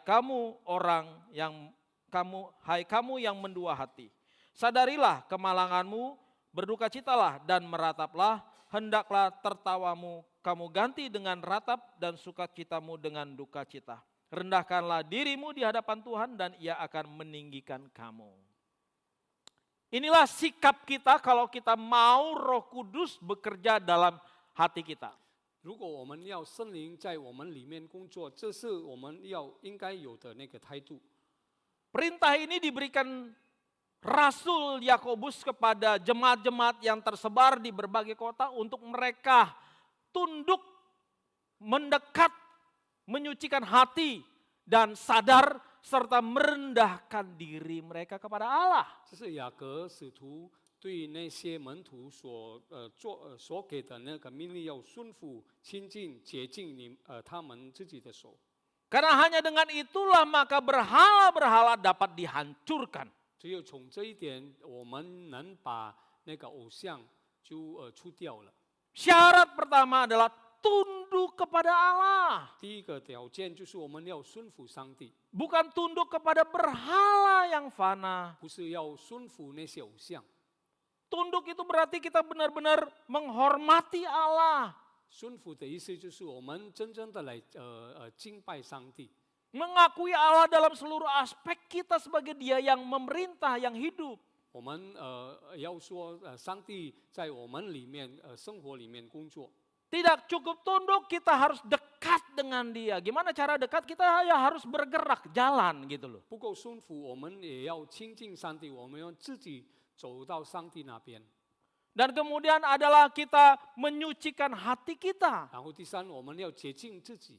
kamu yang mendua hati. Sadarilah kemalanganmu, berdukacitalah dan merataplah. Hendaklah tertawamu kamu ganti dengan ratap dan sukacitamu dengan duka cita. Rendahkanlah dirimu di hadapan Tuhan dan ia akan meninggikan kamu. Inilah sikap kita kalau kita mau Roh Kudus bekerja dalam hati kita. 如果我们要圣灵在我们里面工作，这是我们应该有的那个态度。 Perintah ini diberikan Rasul Yakobus kepada jemaat-jemaat yang tersebar di berbagai kota untuk mereka tunduk, mendekat, menyucikan hati, dan sadar serta merendahkan diri mereka kepada Allah. 这是雅各使徒对那些门徒所给的那个命令，要顺服、亲近、洁净他们自己的手。 Karena hanya dengan itulah maka berhala-berhala dapat dihancurkan. 只有从这一点，我们能把那个偶像就除掉了。 Syarat pertama adalah tunduk kepada Allah. 第一个条件就是我们要顺服上帝， Bukan tunduk kepada berhala yang fana. 不是要顺服那些偶像。 Tunduk itu berarti kita benar-benar menghormati Allah. 顺服的意思就是我们真正的来敬拜上帝， Mengakui Allah dalam seluruh aspek kita sebagai Dia yang memerintah, yang hidup. 我们要说上帝在我们里面生活里面工作。 Tidak cukup tunduk, kita harus dekat dengan Dia. Gimana cara dekat? Kita ya harus bergerak, jalan gitu loh. 不够顺服，我们也要亲近上帝，我们要自己走到上帝那边。Dan kemudian adalah kita menyucikan hati kita. 然后第三，我们要洁净自己。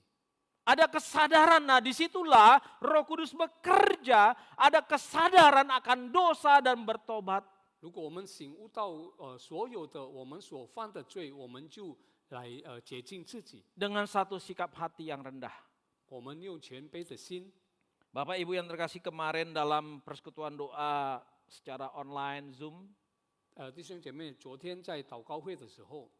Ada kesadaran, nah disitulah Roh Kudus bekerja, ada kesadaran akan dosa dan bertobat. 如果我们醒悟到所有的我们所犯的罪，我们就来洁净自己。 Dengan satu sikap hati yang rendah. 我们用谦卑的心。 Bapak Ibu yang terkasih, kemarin dalam persekutuan doa secara online Zoom, 弟兄姐妹，昨天在祷告会的时候，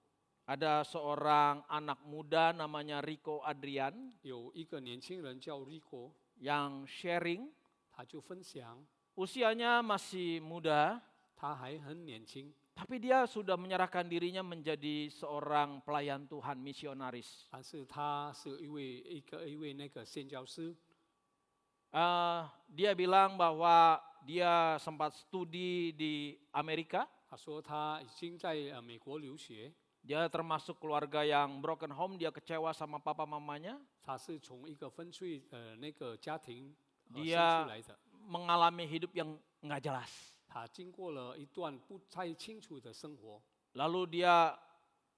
ada seorang anak muda namanya Rico Adrian 有一个年轻人叫 Rico， yang sharing, 他就分享， usianya masih muda, 他还很年轻， tapi dia sudah menyerahkan dirinya menjadi seorang pelayan Tuhan, misionaris. 但是他是一位那个宣教师。 Dia bilang bahwa dia sempat studi di Amerika. 他说他已经在美国留学， Dia termasuk keluarga yang broken home, dia kecewa sama papa mamanya. 他是从一个分碎的那个家庭生 Dia 出来的。 mengalami hidup yang nggak jelas. 他经过了一段不太清楚的生活， Lalu dia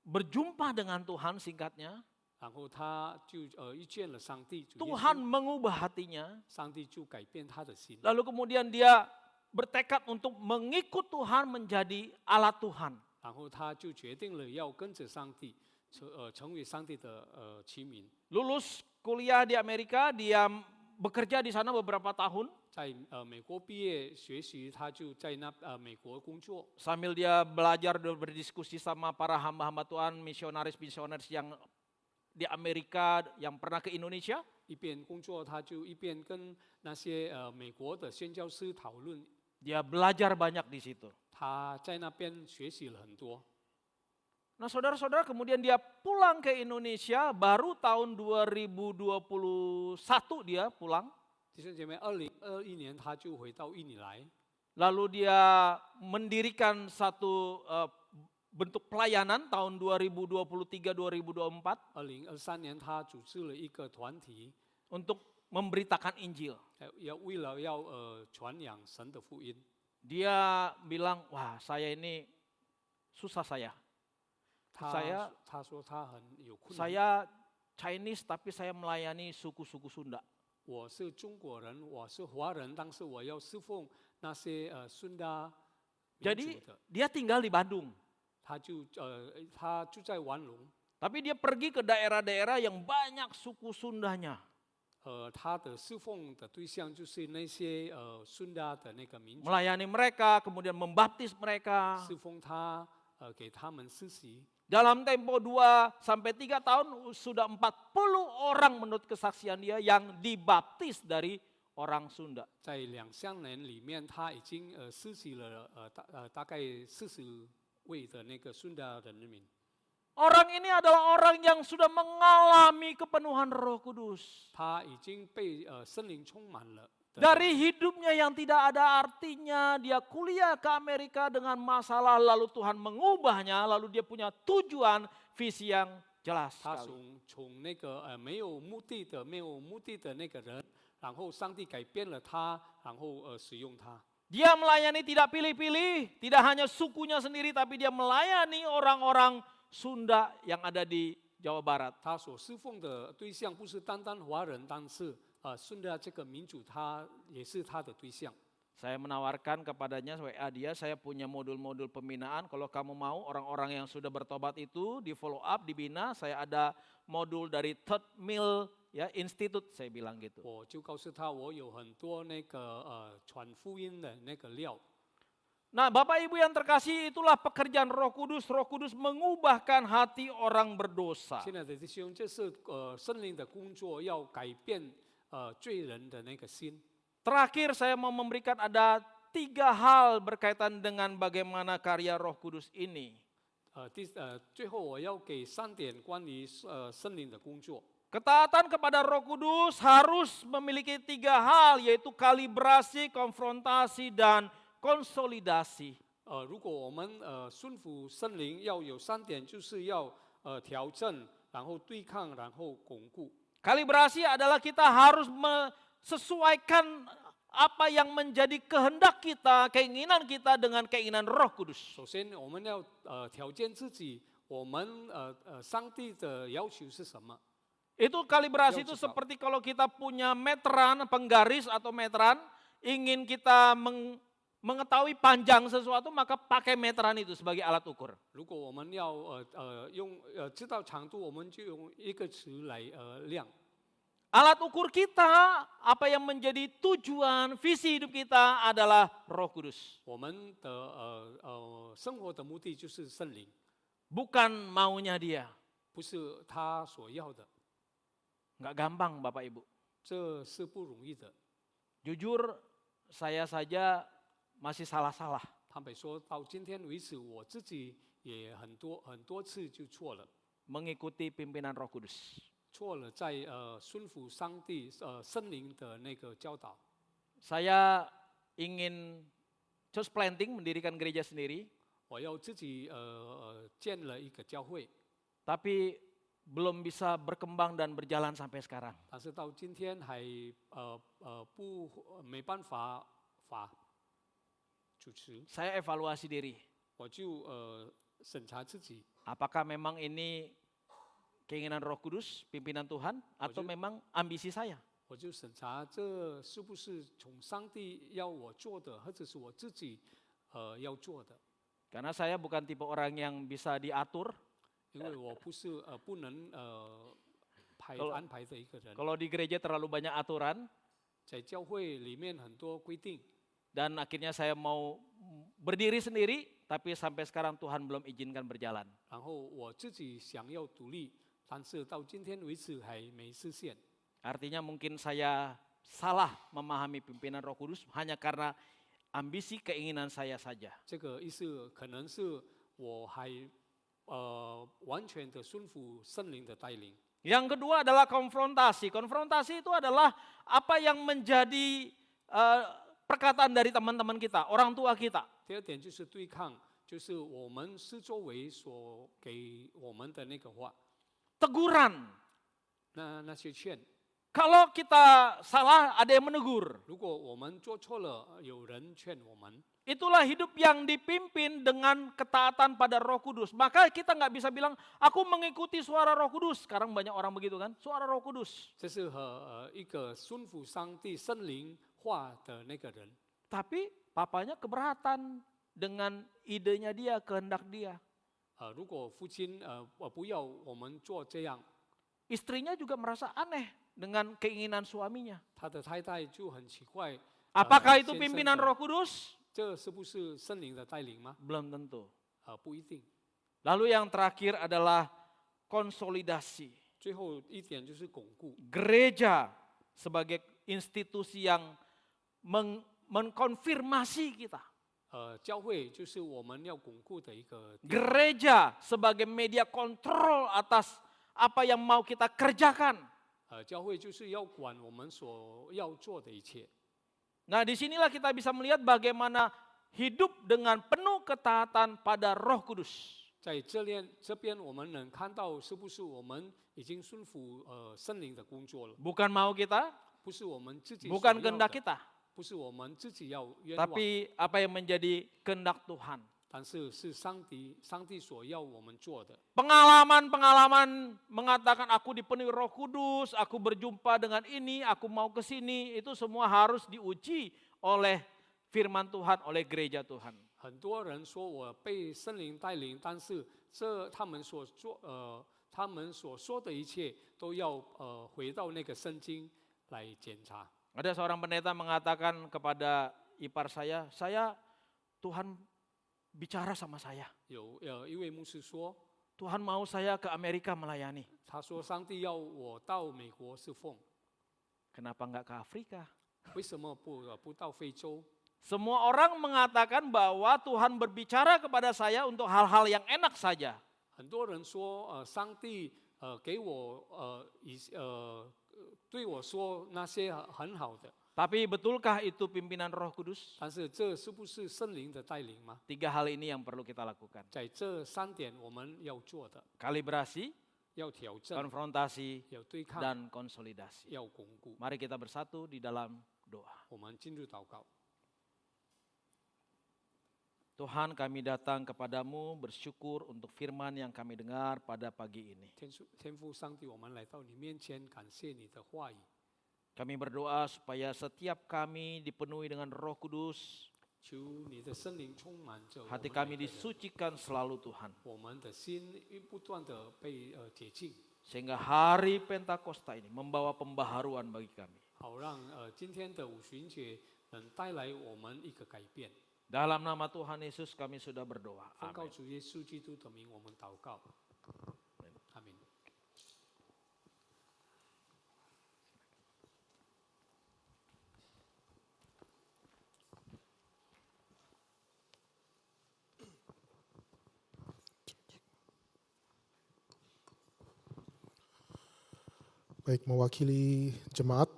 berjumpa dengan Tuhan, singkatnya. 然后他就遇见了上帝，主耶 Tuhan 稣， mengubah hatinya. 上帝就改变他的心， Lalu kemudian dia bertekad untuk mengikut Tuhan, menjadi alat Tuhan. 然后他就决定了要跟着上帝，成为上帝的器皿。 Lulus kuliah di Amerika, dia bekerja di sana beberapa tahun. 在美国毕业学习，他就在美国工作， Sambil dia belajar dan berdiskusi sama para hamba-hamba Tuhan, misionaris-misionaris yang di Amerika yang pernah ke Indonesia. 一边工作他就一边跟那些美国的宣教师讨论， Dia belajar banyak di situ. 他在那边学习了很多。 Nah saudara-saudara, kemudian dia pulang ke Indonesia, baru tahun 2021 dia pulang. 弟兄姐妹，2021年他就回到印尼来， Lalu dia mendirikan satu bentuk pelayanan tahun 2023-2024 2023年他组织了一个团体， untuk memberitakan Injil. 为了要传扬神的福音。 Dia bilang, wah saya ini susah saya. 他 Saya 他说他很有困难。 Saya Chinese tapi saya melayani suku-suku Sunda. 我是中国人，我是华人，但是我要侍奉那些孙达民 Jadi 族的。 dia tinggal di Bandung. 他就在玩龙， Tapi dia pergi ke daerah-daerah yang banyak suku Sundanya. 他的侍奉的对象就是那些孙达的那个民族， Melayani mereka, kemudian membaptis mereka. 侍奉他，给他们施洗。 Dalam tempo 2 sampai 3 tahun sudah 40 orang menurut kesaksian dia yang dibaptis dari orang Sunda. 在2年里面，他已经施洗了大概40位的那个孙达的人民。 Orang ini adalah orang yang sudah mengalami kepenuhan Roh Kudus. 他已经被圣灵充满了。 Dari hidupnya yang tidak ada artinya, dia kuliah ke Amerika dengan masalah, lalu Tuhan mengubahnya, lalu dia punya tujuan, visi yang jelas 他 sekali. 从那个没有目的的那个人，然后上帝改变了他，然后使用他。 Dia melayani tidak pilih-pilih, tidak hanya sukunya sendiri, tapi dia melayani orang-orang Sunda yang ada di Jawa Barat. 他所侍奉的对象不是单单华人，但是顺着这个民主，他也是他的对象。 Saya menawarkan kepadanya, WA dia, saya punya modul-modul pembinaan. Kalau kamu mau, orang-orang yang sudah bertobat itu di follow up, dibina. Saya ada modul dari Third Mill ya Institute, saya bilang gitu. 我就告诉他，我有很多那个传福音的那个料。 Nah Bapak Ibu yang terkasih, itulah pekerjaan Roh Kudus. Roh Kudus mengubahkan hati orang berdosa. 现在的弟兄，这是圣灵的工作，要改变罪人的那个心。 Terakhir saya mau memberikan ada 3 hal berkaitan dengan bagaimana karya Roh Kudus ini. 最后我要给3点关于圣灵的工作。 Ketaatan kepada Roh Kudus harus memiliki 3 hal, yaitu kalibrasi, konfrontasi, dan konsolidasi. 如果我们顺服圣灵，要有3点，就是要调整，然后对抗，然后巩固。 Kalibrasi adalah kita harus menyesuaikan apa yang menjadi kehendak kita, keinginan kita dengan keinginan Roh Kudus. 首先，我们要条件自己，我们上帝的要求是什么？ Itu kalibrasi itu Yang cekal. seperti kalau kita punya meteran, penggaris atau meteran, ingin kita mengetahui panjang sesuatu, maka pakai meteran itu sebagai alat ukur. 如果我们要用知道长度，我们就用一个尺来量。 Alat ukur kita, apa yang menjadi tujuan, visi hidup kita adalah Roh Kudus. 我们的生活的目的就是圣灵， Bukan maunya dia. 不是他所要的， Nggak gampang Bapak Ibu. 这是不容易的。 Jujur, saya saja masih salah-salah. 坦白说，到今天为止，我自己也很多次就错了， Mengikuti pimpinan Roh Kudus. 错了在顺服上帝圣灵的那个教导。 Saya ingin church planting, mendirikan gereja sendiri, 我要自己建了一个教会， tapi belum bisa berkembang dan berjalan sampai sekarang. 但是到今天还没办法主持， Saya evaluasi diri. 我就审查自己， Apakah memang ini keinginan Roh Kudus, pimpinan Tuhan, atau memang ambisi saya? 我就审查这是不是从上帝要我做的，或者是我自己要做的。 Karena saya bukan tipe orang yang bisa diatur. 因为我不能安排的一个人， Kalau di gereja terlalu banyak aturan, 在教会里面很多规定， dan akhirnya saya mau berdiri sendiri, tapi sampai sekarang Tuhan belum izinkan berjalan. 然后我自己想要独立，但是到今天为止还没实现。 Artinya mungkin saya salah memahami pimpinan Roh Kudus hanya karena ambisi keinginan saya saja. 这个意思可能是我还完全的顺服圣灵的带领。 Yang kedua adalah konfrontasi. Konfrontasi itu adalah apa yang menjadi perkataan dari teman-teman kita, orang tua kita. 第二点就是对抗，就是我们是作为所给我们的那个话， Teguran. 那些劝。 Kalau kita salah, ada yang menegur. 如果我们做错了，有人劝我们， Itulah hidup yang dipimpin dengan ketaatan pada Roh Kudus. Maka kita nggak bisa bilang, aku mengikuti suara Roh Kudus. Sekarang banyak orang begitu kan, suara Roh Kudus. 这是一个顺服上帝圣灵话的那个人。 Tapi papanya keberatan dengan idenya dia, kehendak dia. 如果父亲不要我们做这样， Istrinya juga merasa aneh dengan keinginan suaminya. 他的太太就很奇怪。 Apakah itu 先生 pimpinan 的 Roh Kudus? 这是不是圣灵的带领吗？ Belum tentu. 不一定。 Lalu yang terakhir adalah konsolidasi. 最后一点就是巩固。 Gereja sebagai institusi yang mengkonfirmasi kita. 教会就是我们要巩固的一个地方。 Gereja sebagai media kontrol atas apa yang mau kita kerjakan. 教会就是要管我们所要做的一切。 Nah, disinilah kita bisa melihat bagaimana hidup dengan penuh ketaatan pada Roh Kudus. 在这边我们能看到是不是我们已经顺服圣灵的工作了？ Bukan mau kita, 不是我们自己 bukan 所要 kehendak 的， kita, 不是我们自己要愿望， tapi apa yang menjadi kehendak Tuhan. 但是是上帝所要我们做的。 Pengalaman-pengalaman mengatakan aku dipenuhi Roh Kudus, aku berjumpa dengan ini, aku mau ke sini, itu semua harus diuji oleh firman Tuhan, oleh gereja Tuhan. 很多人说我被圣灵带领，但是他们所说的一切都要回到那个圣经来检查。 Ada seorang pendeta mengatakan kepada ipar saya Tuhan bicara sama saya. 有一位牧师说， Tuhan mau saya ke Amerika melayani. 他说上帝要我到美国侍奉， Kenapa enggak ke Afrika? 为什么不到非洲？ Semua orang mengatakan bahwa Tuhan berbicara kepada saya untuk hal-hal yang enak saja. 很多人说，上帝给我对我说那些很好的， Tapi betulkah itu pimpinan Roh Kudus? 但是这是不是圣灵的带领吗？ Tiga hal ini yang perlu kita lakukan. 在这3点我们要做的， Kalibrasi, 要调整， konfrontasi, 要对抗， dan konsolidasi. 要巩固。 Mari kita bersatu di dalam berdoa. 我们进入祷告。 Tuhan, kami datang kepadamu bersyukur untuk firman yang kami dengar pada pagi ini. 天父上帝，我们来到你面前，感谢你的话语。 Kami berdoa supaya setiap kami dipenuhi dengan Roh Kudus, 求你的圣灵充满着我们 hati 每个 kami 人， disucikan selalu Tuhan. 我们的心不断的被洁净， Sehingga hari Pentakosta ini membawa pembaharuan bagi kami. 好让今天的五旬节能带来我们一个改变。 Dalam nama Tuhan Yesus kami sudah berdoa. 奉告 Amin. 主耶稣基督的名，我们祷告。阿门。 Baik, mewakili jemaat,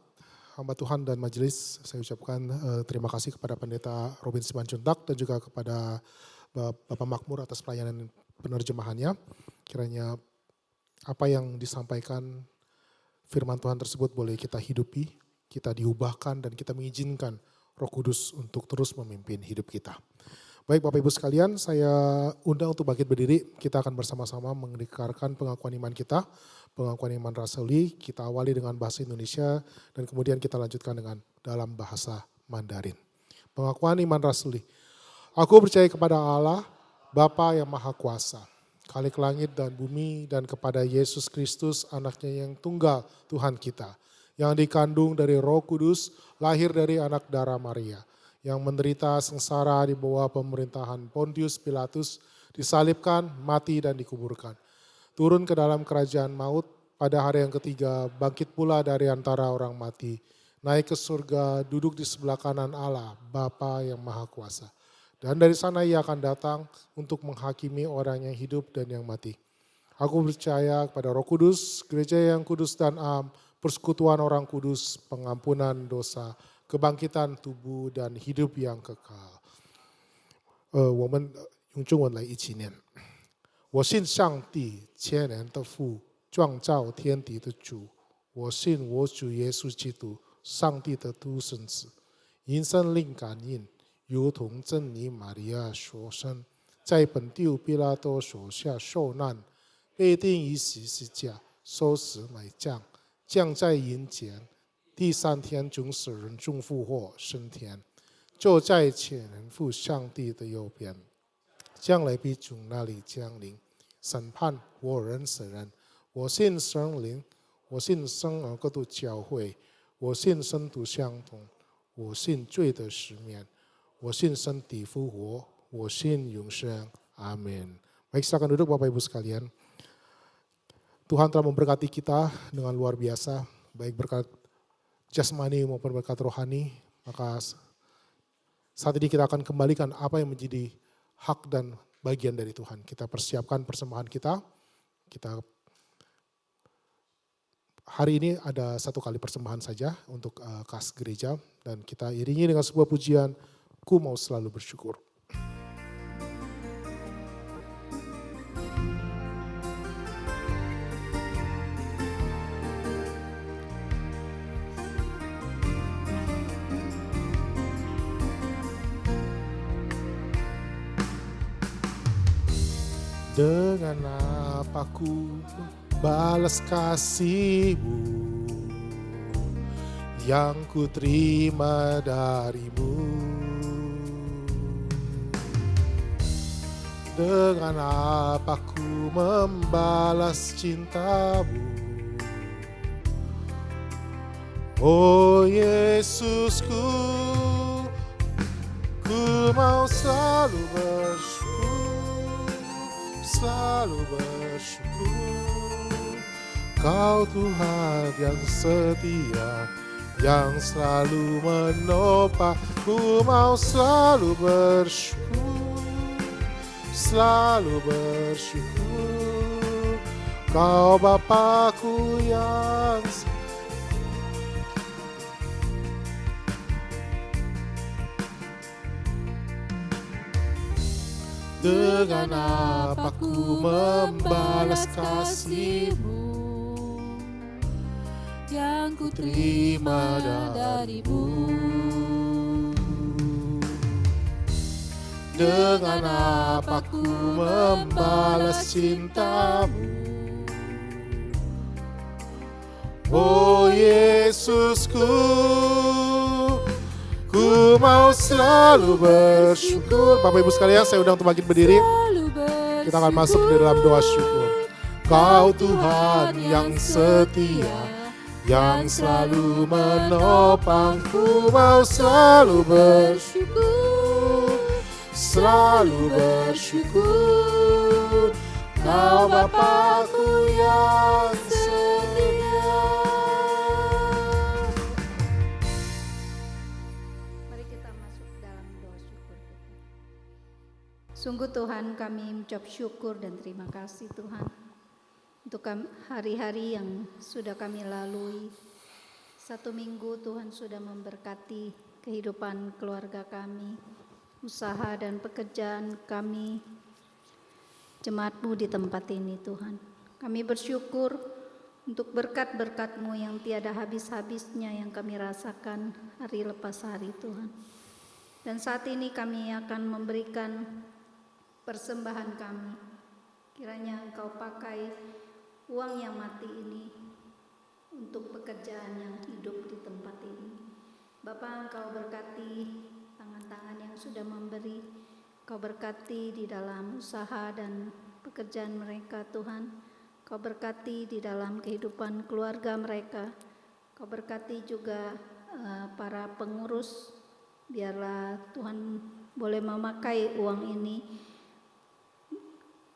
hamba Tuhan dan majelis, saya ucapkan terima kasih kepada Pendeta Robin Simanjuntak dan juga kepada Bapak Makmur atas pelayanan penerjemahannya. Kiranya apa yang disampaikan firman Tuhan tersebut boleh kita hidupi, kita diubahkan dan kita mengizinkan Roh Kudus untuk terus memimpin hidup kita. Baik Bapak Ibu sekalian, saya undang untuk bangkit berdiri. Kita akan bersama-sama mengikrarkan pengakuan iman kita, pengakuan iman rasuli. Kita awali dengan bahasa Indonesia dan kemudian kita lanjutkan dengan dalam bahasa Mandarin. Pengakuan iman rasuli. Aku percaya kepada Allah, Bapa yang Maha Kuasa, Khalik langit dan bumi, dan kepada Yesus Kristus, anaknya yang tunggal Tuhan kita, yang dikandung dari Roh Kudus, lahir dari anak darah Maria, yang menderita sengsara di bawah pemerintahan Pontius Pilatus, disalibkan, mati dan dikuburkan. Turun ke dalam kerajaan maut, pada hari yang ketiga bangkit pula dari antara orang mati, naik ke surga, duduk di sebelah kanan Allah, Bapa yang Maha Kuasa. Dan dari sana ia akan datang untuk menghakimi orang yang hidup dan yang mati. Aku percaya kepada Roh Kudus, gereja yang kudus dan am, persekutuan orang kudus, pengampunan dosa, kebangkitan tubuh dan hidup yang kekal. 我们用中文来一起念。我信上帝，千年的父，创造天地的主。我信我主耶稣基督，上帝的独生子，因圣灵感应，如同真理玛利亚所生，在本丢比拉多手下受难，被钉于十字架，受死埋葬，降在人间。第三天从死人中复活升天，坐在千人父上帝的右边，将来必从那里降临，审判活人死人。我信圣灵，我信圣而国度教会，我信圣徒相同，我信罪的赦免，我信身体复活，我信永生。Amin. Baik, silakan duduk Bapak Ibu sekalian. Tuhan telah memberkati kita dengan luar biasa, baik berkat jasmani maupun berkat rohani, maka saat ini kita akan kembalikan apa yang menjadi hak dan bagian dari Tuhan. Kita persiapkan persembahan kita. Hari ini ada satu kali persembahan saja untuk kas gereja dan kita iringi dengan sebuah pujian, Ku mau selalu bersyukur. Dengan apa ku balas kasih-Mu yang ku terima dari-Mu? Dengan apa ku membalas cinta-Mu? Oh Yesusku, ku mau selalu bersyukur, selalu bersyukur. Kau Tuhan yang setia, yang selalu menopang. Ku mau selalu bersyukur, selalu bersyukur. Kau Bapakku yang dengan apa ku membalas kasih-Mu yang ku terima darimu. Dengan apa ku membalas cintamu? Oh Yesusku, ku mau selalu bersyukur. Bapak Ibu sekalian, saya undang untuk bangkit berdiri. Kita akan masuk ke dalam doa syukur. Kau Tuhan yang setia, yang selalu menopangku, mau selalu bersyukur, selalu bersyukur. Kau Bapakku yang setia. Mari kita masuk dalam doa syukur kita. Sungguh Tuhan, kami mengucap syukur dan terima kasih Tuhan untuk hari-hari yang sudah kami lalui. 1 minggu Tuhan sudah memberkati kehidupan keluarga kami, usaha dan pekerjaan kami, jemaat-Mu di tempat ini Tuhan. Kami bersyukur untuk berkat-berkat-Mu yang tiada habis-habisnya yang kami rasakan hari lepas hari Tuhan. Dan saat ini kami akan memberikan persembahan kami. Kiranya Engkau pakai uang yang mati ini untuk pekerjaan yang hidup di tempat ini. Bapa, Engkau berkati tangan-tangan yang sudah memberi. Kau berkati di dalam usaha dan pekerjaan mereka Tuhan. Kau berkati di dalam kehidupan keluarga mereka. Kau berkati juga para pengurus. Biarlah Tuhan boleh memakai uang ini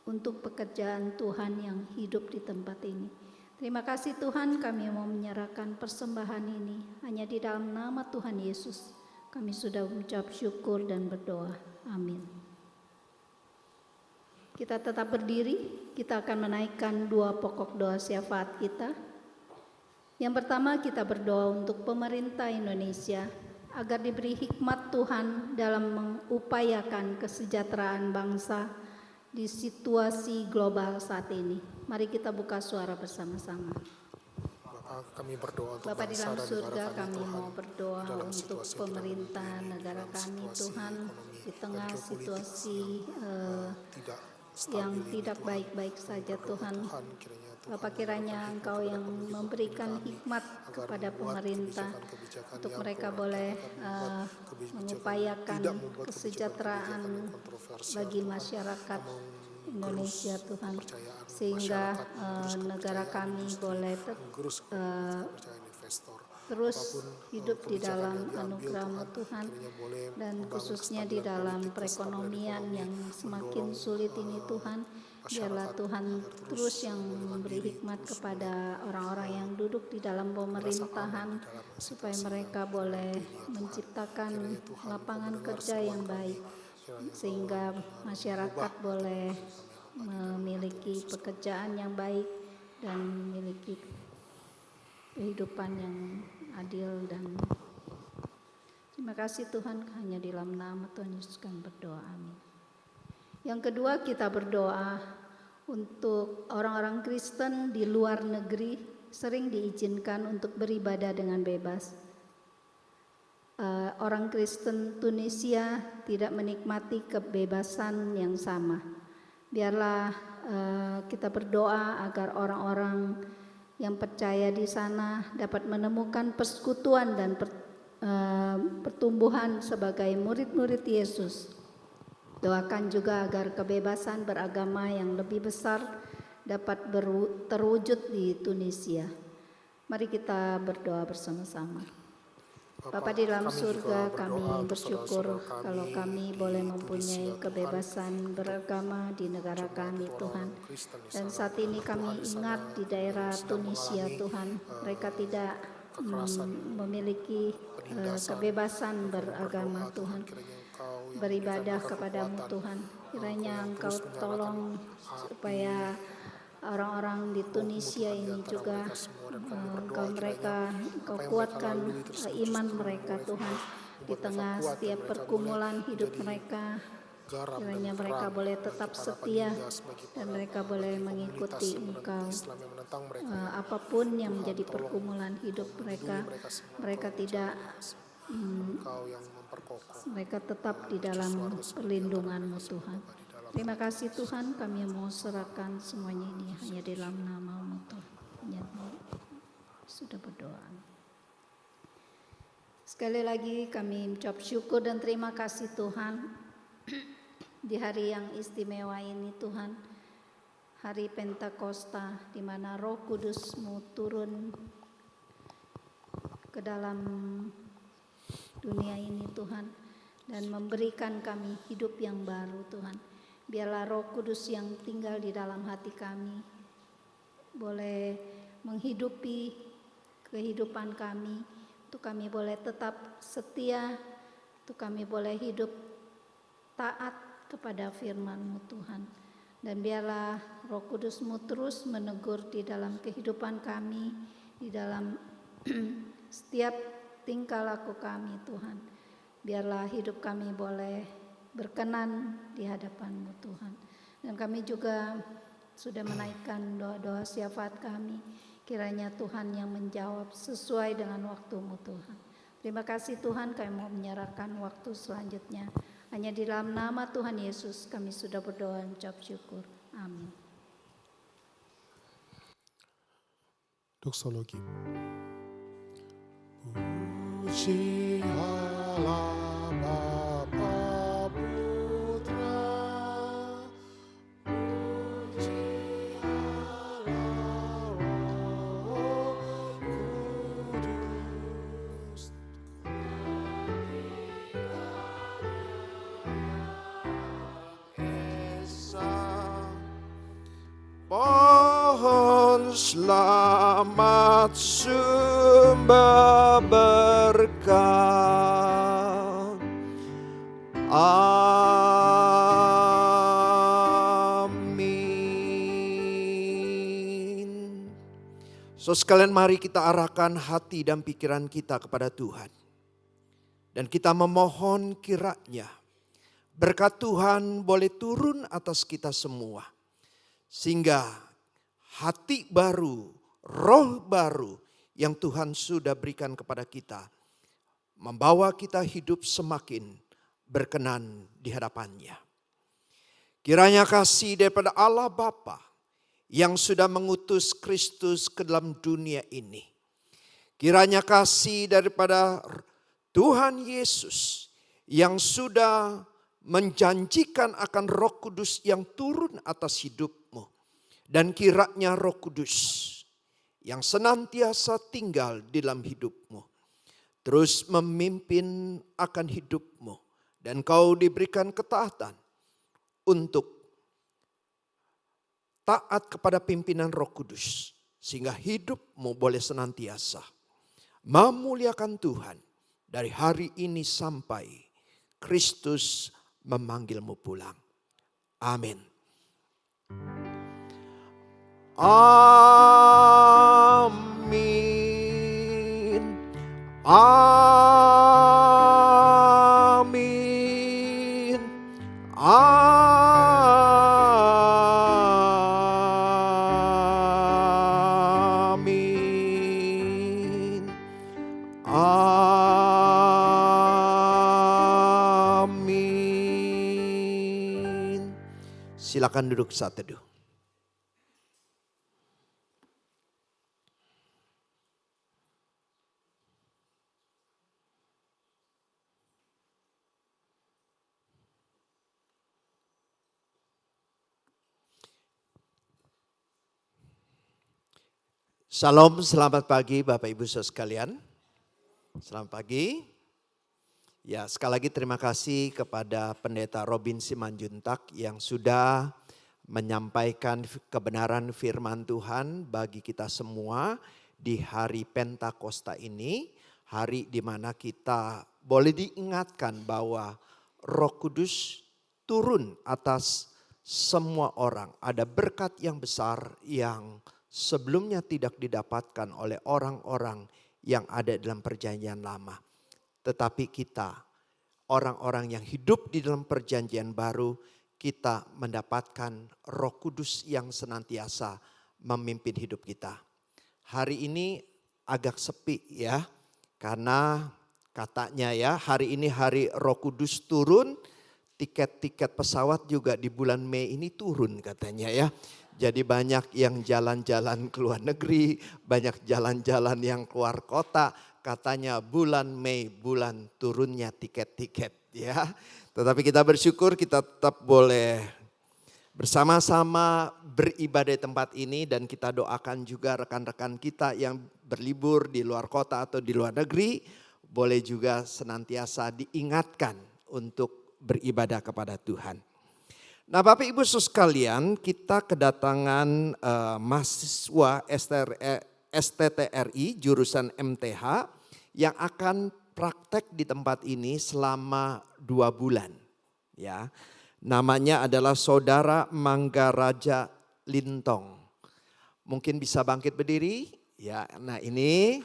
untuk pekerjaan Tuhan yang hidup di tempat ini. Terima kasih Tuhan, kami mau menyerahkan persembahan ini hanya di dalam nama Tuhan Yesus. Kami sudah mengucap syukur dan berdoa. Amin. Kita tetap berdiri, kita akan menaikkan 2 pokok doa syafaat kita. Yang pertama, kita berdoa untuk pemerintah Indonesia agar diberi hikmat Tuhan dalam mengupayakan kesejahteraan bangsa di situasi global saat ini. Mari kita buka suara bersama-sama. Kami berdoa untuk Bapa di bangsa dalam dan surga, negara kami, kami Tuhan. mau berdoa Dalam untuk situasi yang pemerintah kita lalui, negara dalam kami situasi Tuhan, ekonomi di dan tengah geopolitik situasi tidak yang stabil ini, tidak Tuhan. baik-baik saja Berdoa, Tuhan. kiranya Tuhan Bapak, kiranya memberikan Engkau hikmat yang kepada pemimpin memberikan kami, hikmat agar kepada membuat pemerintah kebijakan-kebijakan untuk yang mereka proaktif, boleh agar membuat kebijakan mengupayakan tidak membuat kesejahteraan kebijakan-kebijakan yang kontroversial, bagi Tuhan. masyarakat Menggerus Indonesia Tuhan, kepercayaan sehingga masyarakat, menggerus negara kepercayaan kami industri, boleh menggerus kepercayaan investor. terus Apapun, hidup di kebijakan dalam yang diambil, anugerah-Mu Tuhan, kiranya boleh dan membangun khususnya di kestabilan dalam politik, perekonomian kestabilan yang ekonomi, semakin mendorong, sulit ini Tuhan. Biarlah masyarakat Tuhan agar terus yang boleh memberi mandiri, hikmat terus kepada orang-orang yang duduk di dalam pemerintahan, aman di dalam supaya situasi mereka yang boleh seperti ini, ya Tuhan. menciptakan Kiranya Tuhan lapangan mendengar kerja seruan yang kami, baik, kiranya sehingga Engkau masyarakat mengubah boleh kami, memiliki pekerjaan yang baik dan memiliki kehidupan yang adil. Dan terima kasih Tuhan, hanya di dalam nama Tuhan Yesus kami berdoa, amin. Yang kedua, kita berdoa untuk orang-orang Kristen di luar negeri sering diizinkan untuk beribadah dengan bebas. Orang Kristen Tunisia tidak menikmati kebebasan yang sama. Biarlah kita berdoa agar orang-orang yang percaya di sana dapat menemukan persekutuan dan pertumbuhan sebagai murid-murid Yesus. Doakan juga agar kebebasan beragama yang lebih besar dapat terwujud di Tunisia. Mari kita berdoa bersama-sama. Bapa di dalam surga, kami bersyukur kalau kami boleh mempunyai kebebasan beragama di negara kami Tuhan. Dan saat ini kami ingat di daerah Tunisia Tuhan, mereka tidak memiliki kebebasan beragama Tuhan, beribadah kepadamu Tuhan. Kiranya Engkau tolong supaya orang-orang di Tunisia ini juga Engkau kuatkan iman mereka Tuhan, di tengah setiap pergumulan hidup mereka. garam Kiranya dan mereka terang boleh bagi tetap para setia penindas, bagi dan para- mereka boleh bagi mengikuti komunitas yang menentang Engkau. Islam yang menentang mereka. Apapun yang Tuhan, menjadi tolong pergumulan hidup mereka, mereka semua, mereka tolong tidak, Engkau yang memperkokoh. mereka tetap di dalam perlindungan-Mu Tuhan. Terima kasih Tuhan, kami mau serahkan semuanya ini hanya di dalam nama-Mu Tuhan. Hanya sudah berdoa. Sekali lagi kami ucap syukur dan terima kasih Tuhan di hari yang istimewa ini Tuhan, hari Pentakosta di mana Roh Kudus-Mu turun ke dalam dunia ini Tuhan dan memberikan kami hidup yang baru Tuhan. Biarlah Roh Kudus yang tinggal di dalam hati kami boleh menghidupi kehidupan kami, untuk kami boleh tetap setia, untuk kami boleh hidup taat kepada firman-Mu Tuhan. Dan biarlah Roh Kudus-Mu terus menegur di dalam kehidupan kami, di dalam setiap tingkah laku kami Tuhan. Biarlah hidup kami boleh berkenan di hadapan-Mu Tuhan. Dan kami juga sudah menaikkan doa-doa syafaat kami. Kiranya Tuhan yang menjawab sesuai dengan waktu-Mu Tuhan. Terima kasih Tuhan, kami mau menyerahkan waktu selanjutnya. Hanya di dalam nama Tuhan Yesus kami sudah berdoa dan ucap syukur. Amin. Doksologi. Puji Allah Bapa Putra, puji Allah Roh Kudus. Esa pohon selamat sumber berkat. Amin. So sekalian mari kita arahkan hati dan pikiran kita kepada Tuhan. Dan kita memohon kiranya berkat Tuhan boleh turun atas kita semua. Sehingga hati baru, roh baru yang Tuhan sudah berikan kepada kita, membawa kita hidup semakin berkenan di hadapannya. Kiranya kasih daripada Allah Bapa yang sudah mengutus Kristus ke dalam dunia ini. Kiranya kasih daripada Tuhan Yesus yang sudah menjanjikan akan Roh Kudus yang turun atas hidupmu. Dan kiranya Roh Kudus yang senantiasa tinggal di dalam hidupmu terus memimpin akan hidupmu. Dan kau diberikan ketaatan untuk taat kepada pimpinan Roh Kudus. Sehingga hidupmu boleh senantiasa memuliakan Tuhan dari hari ini sampai Kristus memanggilmu pulang. Amin. Amin. Amin. Amin. Amin. Silakan duduk saat teduh. Salam, selamat pagi Bapak Ibu Saudara sekalian. Selamat pagi. Ya, sekali lagi terima kasih kepada Pendeta Robin Simanjuntak yang sudah menyampaikan kebenaran firman Tuhan bagi kita semua di hari Pentakosta ini. Hari di mana kita boleh diingatkan bahwa Roh Kudus turun atas semua orang. Ada berkat yang besar yang sebelumnya tidak didapatkan oleh orang-orang yang ada dalam perjanjian lama. Tetapi kita orang-orang yang hidup di dalam perjanjian baru, kita mendapatkan Roh Kudus yang senantiasa memimpin hidup kita. Hari ini agak sepi ya, karena katanya ya hari ini hari Roh Kudus turun, tiket-tiket pesawat juga di bulan Mei ini turun katanya ya. Jadi banyak yang jalan-jalan ke luar negeri, banyak jalan-jalan yang keluar kota. Katanya bulan Mei, bulan turunnya tiket-tiket ya. Tetapi kita bersyukur kita tetap boleh bersama-sama beribadah di tempat ini. Dan kita doakan juga rekan-rekan kita yang berlibur di luar kota atau di luar negeri, boleh juga senantiasa diingatkan untuk beribadah kepada Tuhan. Nah Bapak Ibu Saudara sekalian, kita kedatangan mahasiswa STTRI jurusan MTH yang akan praktek di tempat ini selama 2 bulan. Ya, namanya adalah Saudara Manggaraja Lintong. Mungkin bisa bangkit berdiri. Ya, nah ini.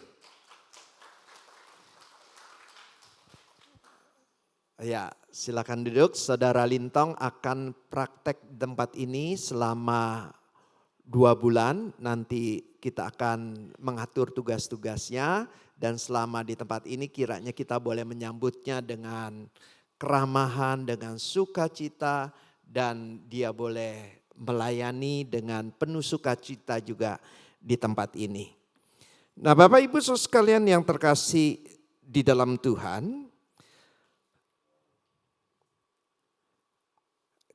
Ya, silakan duduk. Saudara Lintong akan praktek di tempat ini selama 2 bulan. Nanti kita akan mengatur tugas-tugasnya. Dan selama di tempat ini kiranya kita boleh menyambutnya dengan keramahan, dengan sukacita. Dan dia boleh melayani dengan penuh sukacita juga di tempat ini. Nah Bapak Ibu Saudara sekalian yang terkasih di dalam Tuhan.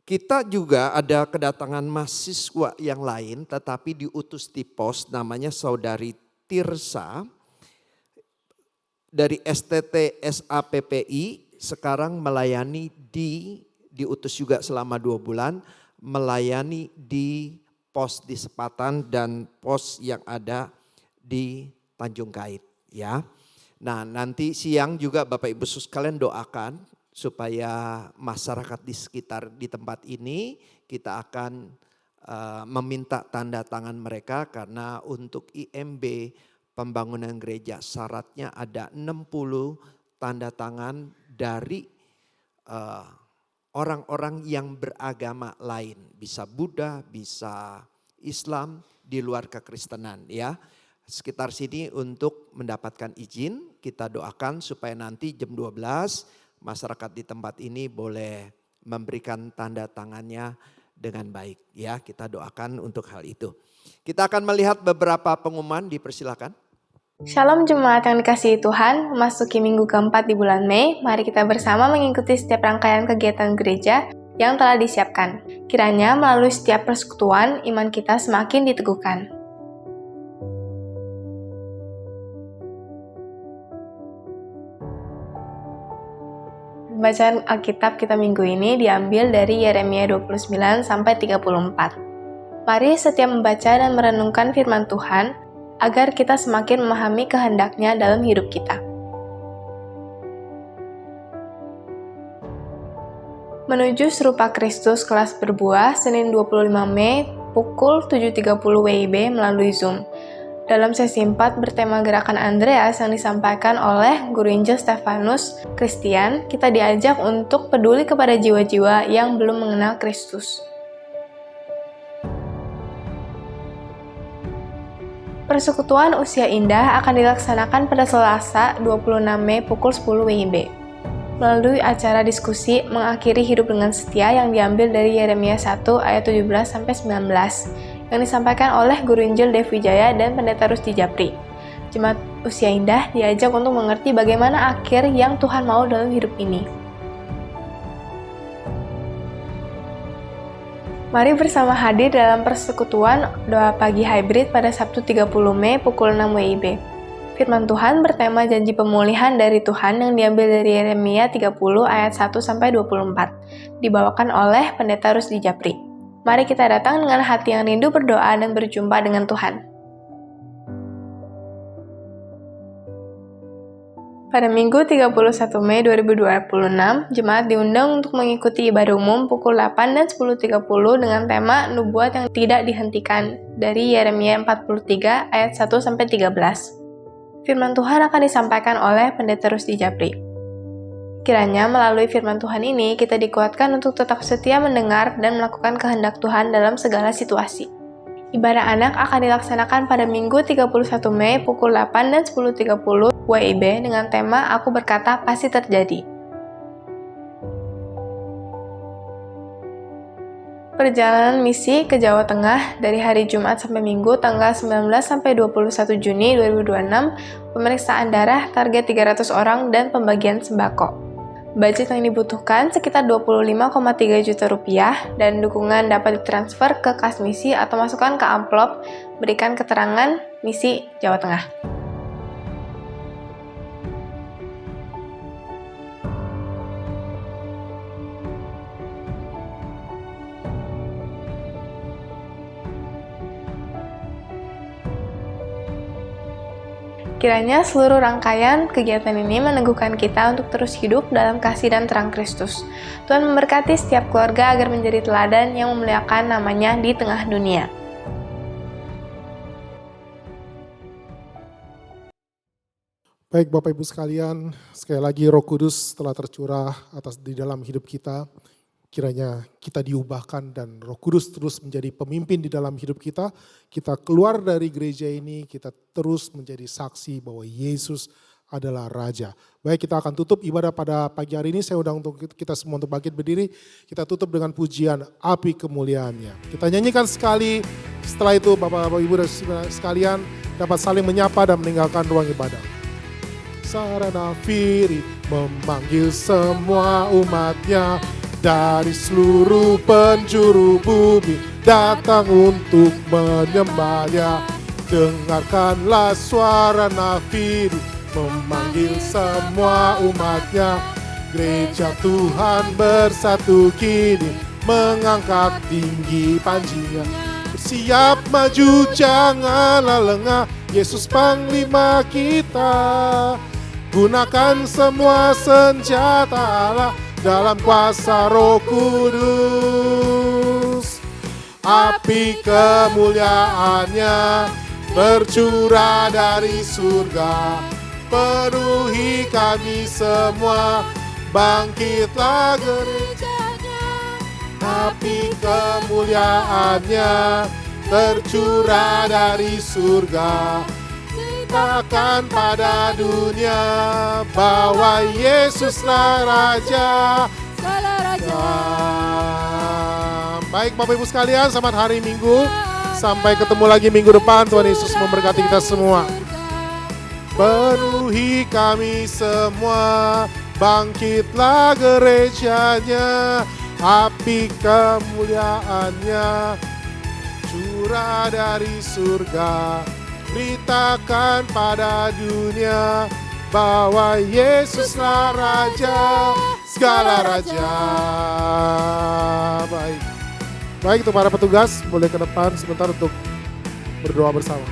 Kita juga ada kedatangan mahasiswa yang lain tetapi diutus di pos, namanya Saudari Tirsa dari STT SAPPI, sekarang melayani diutus juga selama 2 bulan, melayani di pos di Sepatan dan pos yang ada di Tanjung Kait ya. Nah nanti siang juga Bapak Ibu Saudara sekalian doakan supaya masyarakat di sekitar di tempat ini kita akan meminta tanda tangan mereka, karena untuk IMB pembangunan gereja syaratnya ada 60 tanda tangan dari orang-orang yang beragama lain, bisa Buddha, bisa Islam di luar kekristenan ya. Sekitar sini untuk mendapatkan izin, kita doakan supaya nanti jam 12 masyarakat di tempat ini boleh memberikan tanda tangannya dengan baik ya. Kita doakan untuk hal itu. Kita akan melihat beberapa pengumuman, dipersilakan. Shalom jemaat yang dikasihi Tuhan, memasuki minggu keempat di bulan Mei, mari kita bersama mengikuti setiap rangkaian kegiatan gereja yang telah disiapkan. Kiranya melalui setiap persekutuan, iman kita semakin diteguhkan. Bacaan Alkitab kita minggu ini diambil dari Yeremia 29 sampai 34. Mari setiap membaca dan merenungkan firman Tuhan agar kita semakin memahami kehendak-Nya dalam hidup kita. Menuju serupa Kristus kelas berbuah Senin 25 Mei pukul 7.30 WIB melalui Zoom. Dalam sesi 4 bertema Gerakan Andreas yang disampaikan oleh Guru Injil Stefanus Christian, kita diajak untuk peduli kepada jiwa-jiwa yang belum mengenal Kristus. Persekutuan Usia Indah akan dilaksanakan pada Selasa 26 Mei pukul 10 WIB. Melalui acara diskusi mengakhiri hidup dengan setia yang diambil dari Yeremia 1 ayat 17-19 yang disampaikan oleh Guru Injil Devi Jaya dan Pendeta Rusdi Japri. Jemaat Usia Indah diajak untuk mengerti bagaimana akhir yang Tuhan mau dalam hidup ini. Mari bersama hadir dalam persekutuan doa pagi hybrid pada Sabtu 30 Mei pukul 6 WIB. Firman Tuhan bertema janji pemulihan dari Tuhan yang diambil dari Yeremia 30 ayat 1-24, dibawakan oleh Pendeta Rusdi Japri. Mari kita datang dengan hati yang rindu berdoa dan berjumpa dengan Tuhan. Pada Minggu 31 Mei 2026, jemaat diundang untuk mengikuti ibadah umum pukul 8 dan 10.30 dengan tema Nubuat yang tidak dihentikan dari Yeremia 43 ayat 1-13. Firman Tuhan akan disampaikan oleh Pendeta Rusdi Japri. Kiranya melalui firman Tuhan ini kita dikuatkan untuk tetap setia mendengar dan melakukan kehendak Tuhan dalam segala situasi. Ibadah anak akan dilaksanakan pada Minggu 31 Mei pukul 8 dan 10.30 WIB dengan tema Aku Berkata Pasti Terjadi. Perjalanan misi ke Jawa Tengah dari hari Jumat sampai Minggu tanggal 19 sampai 21 Juni 2026, pemeriksaan darah target 300 orang dan pembagian sembako. Budget yang dibutuhkan sekitar 25,3 juta rupiah dan dukungan dapat ditransfer ke kas misi atau masukkan ke amplop berikan keterangan misi Jawa Tengah. Kiranya seluruh rangkaian kegiatan ini meneguhkan kita untuk terus hidup dalam kasih dan terang Kristus. Tuhan memberkati setiap keluarga agar menjadi teladan yang memuliakan namanya di tengah dunia. Baik Bapak Ibu sekalian, sekali lagi Roh Kudus telah tercurah di dalam hidup kita. Kiranya kita diubahkan dan Roh Kudus terus menjadi pemimpin di dalam hidup kita. Kita keluar dari gereja ini, kita terus menjadi saksi bahwa Yesus adalah Raja. Baik, kita akan tutup ibadah pada pagi hari ini. Saya undang untuk kita semua untuk bangkit berdiri. Kita tutup dengan pujian Api Kemuliaannya. Kita nyanyikan sekali, setelah itu Bapak Ibu dan sekalian dapat saling menyapa dan meninggalkan ruang ibadah. Sarana Firi memanggil semua umatnya dari seluruh penjuru bumi datang untuk menyembahnya. Dengarkanlah suara nafiri memanggil semua umatnya. Gereja Tuhan bersatu kini mengangkat tinggi panjinya. Bersiap maju janganlah lengah, Yesus Panglima kita. Gunakan semua senjata Allah dalam kuasa Roh Kudus. Api kemuliaannya bercurah dari surga, penuhi kami semua, bangkitlah gerejanya. Api kemuliaannya tercurah dari surga, katakan pada dunia bahwa Yesuslah Raja. Baik Bapak Ibu sekalian, selamat hari Minggu. Sampai ketemu lagi minggu depan. Tuhan Yesus memberkati kita semua. Penuhi kami semua, bangkitlah gerejanya. Api kemuliaannya curah dari surga, beritakan pada dunia bahwa Yesuslah Raja, segala Raja. Baik untuk para petugas boleh ke depan sebentar untuk berdoa bersama.